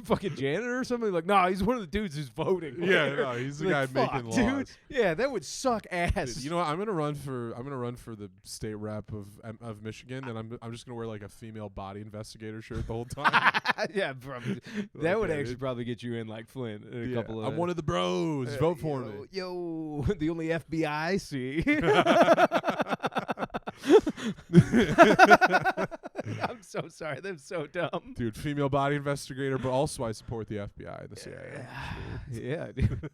fucking janitor or something? Like, no, he's one of the dudes who's voting. Yeah, no, he's the guy making laws. Dude. Yeah, that would suck ass. Dude, you know what? I'm gonna run for the state rep of Michigan, and I'm just gonna wear like a female body investigator shirt the whole time. Yeah, probably. That would actually probably get you in like Flynn in a couple of. I'm one of the bros. Vote for me. Yo, the only FBI I see. I'm so sorry. That's so dumb. Dude, female body investigator, but also I support the FBI and the CIA. Yeah, dude.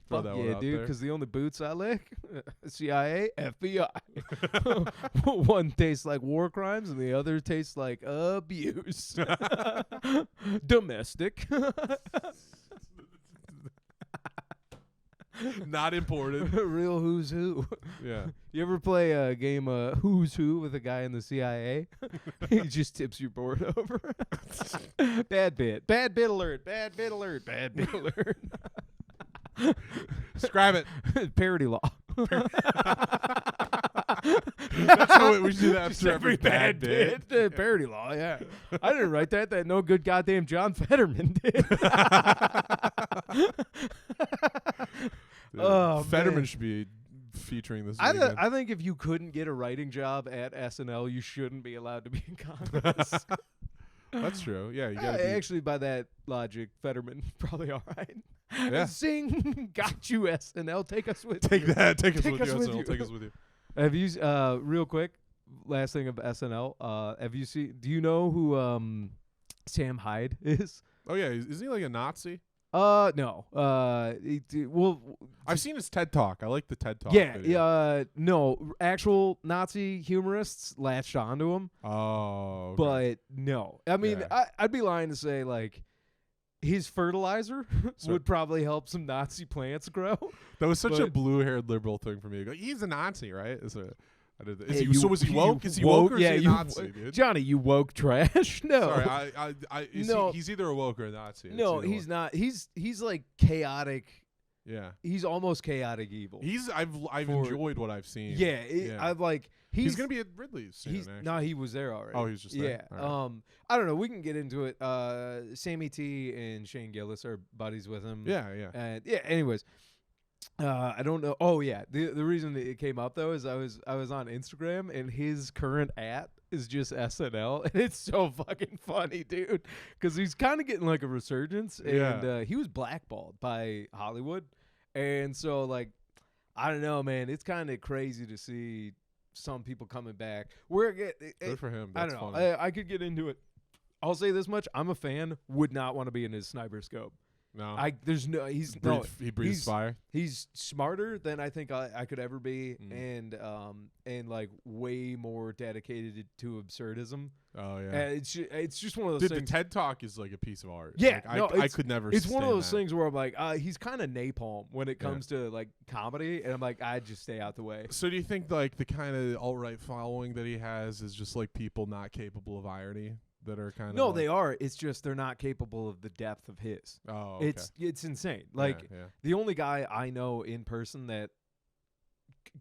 Throw that one yeah, out dude, there. because the only boots I lick, CIA, FBI. One tastes like war crimes and the other tastes like abuse. Domestic. Not important. Real who's who. Yeah. You ever play a game of Who's Who with a guy in the CIA? He just tips your board over. Bad bit. Bad bit alert. Bad bit alert. Bad bit alert. Describe it. Parody law. That's how we should do that after every bad bit. Parody law, yeah. I didn't write that. That no good goddamn John Fetterman did. Oh, Fetterman man. should be featuring this. I think if you couldn't get a writing job at SNL, you shouldn't be allowed to be in Congress. That's true. Yeah, you gotta actually, by that logic, Fetterman probably all right. Yeah. Sing, got you SNL. Take us with take you. that. Take us Take with us you. with SNL. you. Take us with you. Have you real quick? Last thing of SNL. Have you seen? Do you know who Sam Hyde is? Oh yeah, is he like a Nazi? No. I've seen his TED Talk. I like the TED Talk. Yeah. video. No. Actual Nazi humorists latched onto him. Oh. Okay. But no. I mean, Yeah. I'd be lying to say like his fertilizer would probably help some Nazi plants grow. That was such a blue-haired liberal thing for me. Like, he's a Nazi, right? Was he woke? Is he woke or is he a Nazi, dude? Johnny, you woke trash? No. Sorry, he's either a woke or a Nazi. No, he's not. He's like chaotic. Yeah. He's almost chaotic evil. I've enjoyed what I've seen. Yeah. I've like he's gonna be at Ridley's soon. No, he was there already. Oh, he was just there. Yeah. Right. I don't know. We can get into it. Sammy T and Shane Gillis are buddies with him. Yeah. And yeah. Anyways, I don't know. Oh yeah. The reason that it came up though is I was on Instagram and his current @ is just SNL, and it's so fucking funny, dude. Because he's kind of getting like a resurgence, and he was blackballed by Hollywood, and so like I don't know, man. It's kind of crazy to see some people coming back. Good for him. That's I don't know. funny. I could get into it. I'll say this much: I'm a fan. Would not want to be in his sniper scope. No. He breathes fire. He's smarter than I think I could ever be, and like way more dedicated to absurdism. Oh yeah. It's just one of those Dude, things. the TED Talk is like a piece of art. Yeah, like, I could never. It's one of those that. things where I'm like, he's kind of napalm when it comes to like comedy, and I'm like, I'd just stay out the way. So do you think like the kind of alt-right following that he has is just like people not capable of irony? That are kind of no, they are. It's just they're not capable of the depth of his. Oh, okay. It's insane. Like the only guy I know in person that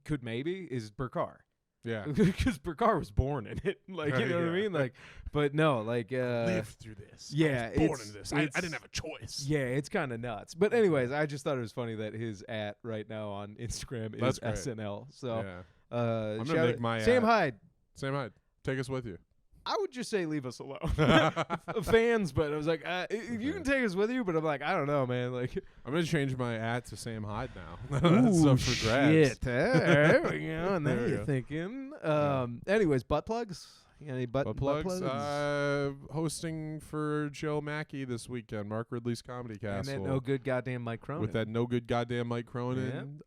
could maybe is Burkar. Yeah, because Burkar was born in it. Like you know what I mean. Like, but no, like lived through this. Yeah, I was born in this. I didn't have a choice. Yeah, it's kind of nuts. But anyways, I just thought it was funny that his @ right now on Instagram is SNL. So I'm gonna make my Sam Hyde. Sam Hyde, take us with you. I would just say leave us alone, fans. But I was like, if you can take us with you, but I'm like, I don't know, man. Like, I'm gonna change my @ to Sam Hyde now. That's up for grabs. Shit. There we go. And then you're thinking. Anyways, butt plugs. You got any butt plugs? Hosting for Joe Mackey this weekend, Mark Ridley's Comedy Castle. And that no good goddamn Mike Cronin. With that no good goddamn Mike Cronin.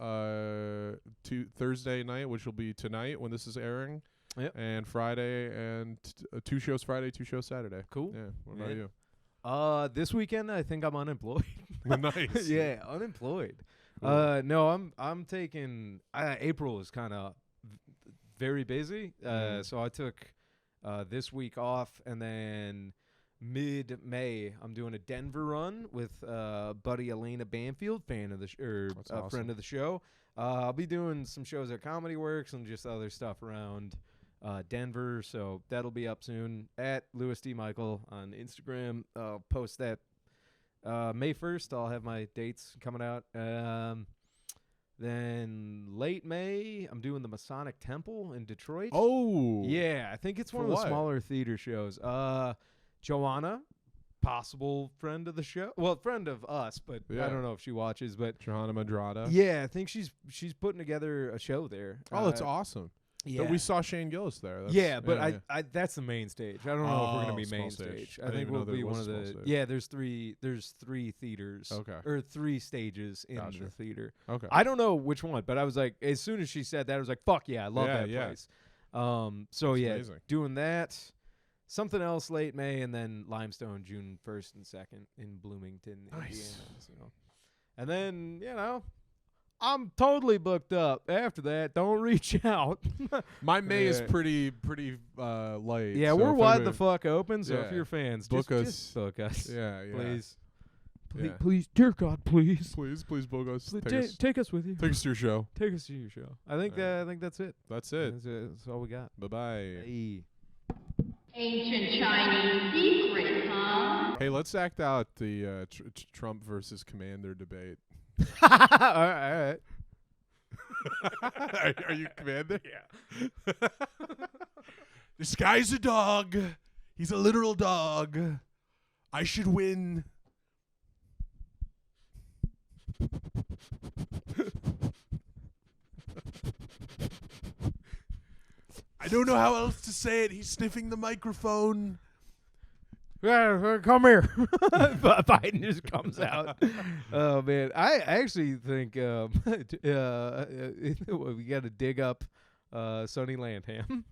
Thursday night, which will be tonight when this is airing. Yep. And Friday, and 2 shows Friday, 2 shows Saturday. Cool. Yeah. What about you? This weekend I think I'm unemployed. Nice. Yeah, unemployed. Cool. No, I'm taking. April is kind of very busy. So I took this week off, and then mid-May I'm doing a Denver run with buddy Elena Banfield, fan of the awesome. friend of the show. I'll be doing some shows at Comedy Works and just other stuff around Denver, so that'll be up soon at Louis D. Michael on Instagram. I'll post that May 1st. I'll have my dates coming out. Then late May, I'm doing the Masonic Temple in Detroit. Oh, yeah, I think it's one of the smaller theater shows. Joanna, possible friend of the show. Well, friend of us, but I don't know if she watches. But Johanna Madrada. Yeah, I think she's putting together a show there. Oh, that's awesome. Yeah, but we saw Shane Gillis there. But I that's the main stage. I don't know if we're gonna be main stage. I think we'll be one of the. Yeah, there's three theaters. Okay. Or 3 stages in the theater. Okay. I don't know which one, but I was like, as soon as she said that, I was like, fuck yeah, I love that place. So that's amazing. Doing that. Something else late May, and then Limestone June 1st and 2nd in Bloomington, Indiana. So. And then, I'm totally booked up after that. Don't reach out. My May is pretty light. Yeah, so we're wide the fuck open, so if you're fans, book us. Just book us. Yeah. Please. Yeah. Please, dear God, please. Please book us. Take us with you. Take us to your show. Take us to your show. I think that's it. That's it. That's all we got. Bye-bye. Hey. Ancient Chinese secret, huh? Hey, let's act out the Trump versus Commander debate. All right. Are you Commander? Yeah. This guy's a dog. He's a literal dog. I should win. I don't know how else to say it. He's sniffing the microphone. Yeah, come here. Biden just comes out. Oh man, I actually think we got to dig up Sonny Landham.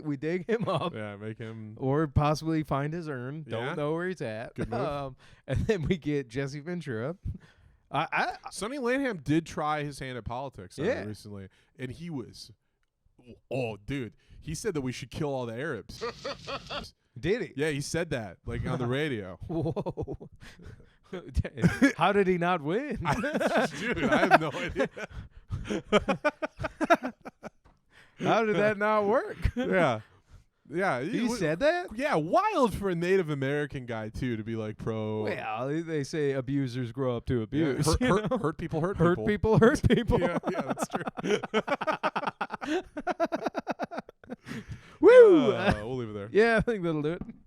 we dig him up. Yeah, make him, or possibly find his urn. Yeah. Don't know where he's at. Good move. And then we get Jesse Ventura. Sonny Landham did try his hand at politics recently, and he was, dude. He said that we should kill all the Arabs. Did he? Yeah, he said that, like, on the radio. Whoa. How did he not win? Dude, I have no idea. How did that not work? Yeah. Yeah. He said that? Yeah, wild for a Native American guy, too, to be, like, pro. Well, they say abusers grow up to abuse. Yeah. Hurt people, hurt people. Hurt people, hurt people. Yeah, that's true. Woo! We'll leave it there. Yeah, I think that'll do it.